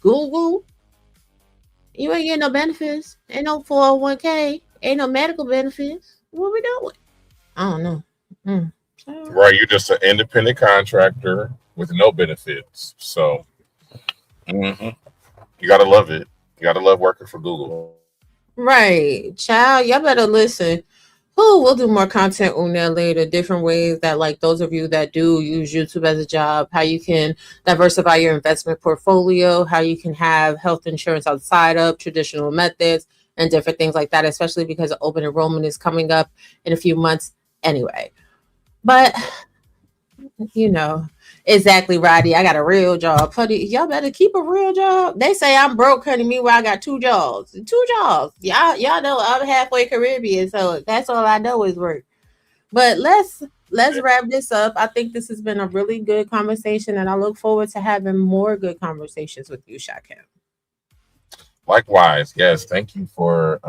Google, you ain't getting no benefits. Ain't no 401k, ain't no medical benefits. What we doing? I don't know. Right, you're just an independent contractor with no benefits. So you gotta love it. You gotta love working for Google. Right, child. Y'all better listen. We'll do more content on that later. Different ways that, like, those of you that do use YouTube as a job, how you can diversify your investment portfolio, how you can have health insurance outside of traditional methods, and different things like that, especially because open enrollment is coming up in a few months anyway. But, you know, exactly, Roddy. I got a real job. Y'all better keep a real job. They say I'm broke, honey. Meanwhile, I got 2 jobs. 2 jobs. Y'all know I'm halfway Caribbean, so that's all I know is work. But let's wrap this up. I think this has been a really good conversation, and I look forward to having more good conversations with you, Shakim. Likewise, yes. Thank you for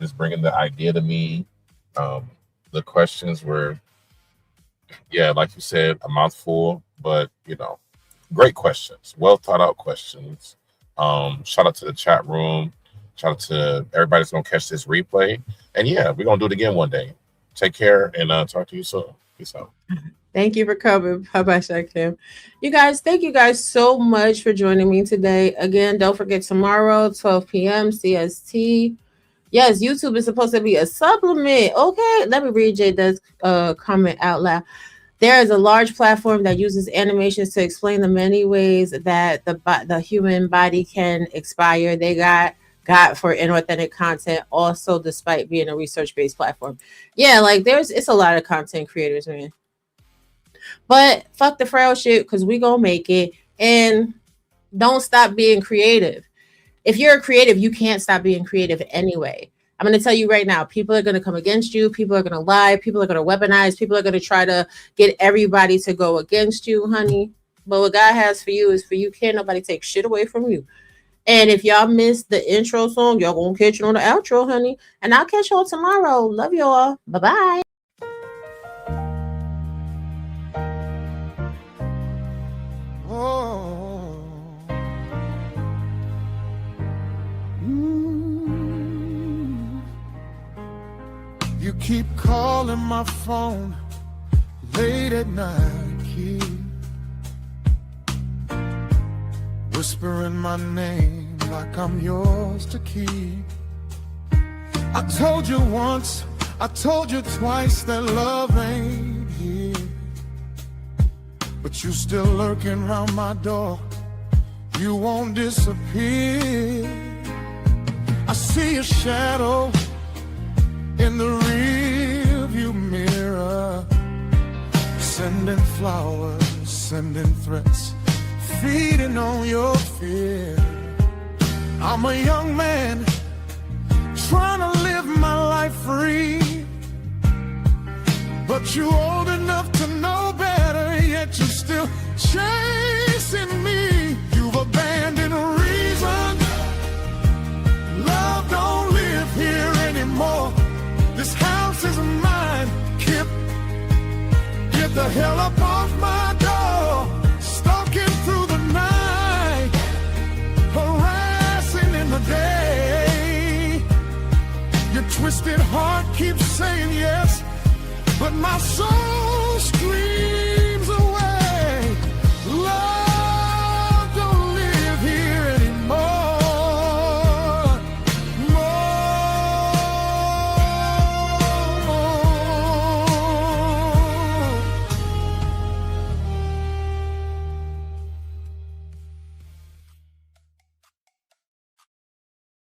just bringing the idea to me. The questions were, yeah, like you said, a mouthful, but you know, great questions, well thought out questions. Shout out to the chat room. Shout out to everybody that's gonna catch this replay. And yeah, we're gonna do it again one day. Take care and talk to you soon. Peace out. Thank you for coming. Bye-bye, Shakim. You guys, thank you guys so much for joining me today. Again, don't forget tomorrow, 12 p.m. CST. Yes, YouTube is supposed to be a supplement. Okay, let me read Jada's comment out loud. There is a large platform that uses animations to explain the many ways that the human body can expire. They got for inauthentic content also, despite being a research-based platform. Yeah, like it's a lot of content creators, man. But fuck the frail shit, because we gonna make it. And don't stop being creative. If you're a creative, you can't stop being creative anyway. I'm going to tell you right now, people are going to come against you. People are going to lie. People are going to weaponize. People are going to try to get everybody to go against you, honey. But what God has for you is for you. Can't nobody take shit away from you. And if y'all missed the intro song, y'all going to catch it on the outro, honey. And I'll catch y'all tomorrow. Love y'all. Bye-bye. You keep calling my phone late at night, keep whispering my name like I'm yours to keep. I told you once, I told you twice that love ain't here, but you still lurking around my door. You won't disappear. I see a shadow in the rearview mirror, sending flowers, sending threats, feeding on your fear. I'm a young man trying to live my life free, but you old enough to know better, yet you still chasing me. You've abandoned reason. Love don't live here anymore. This house is mine, Kip. Get the hell up off my door. Stalking through the night, harassing in the day. Your twisted heart keeps saying yes, but my soul screams.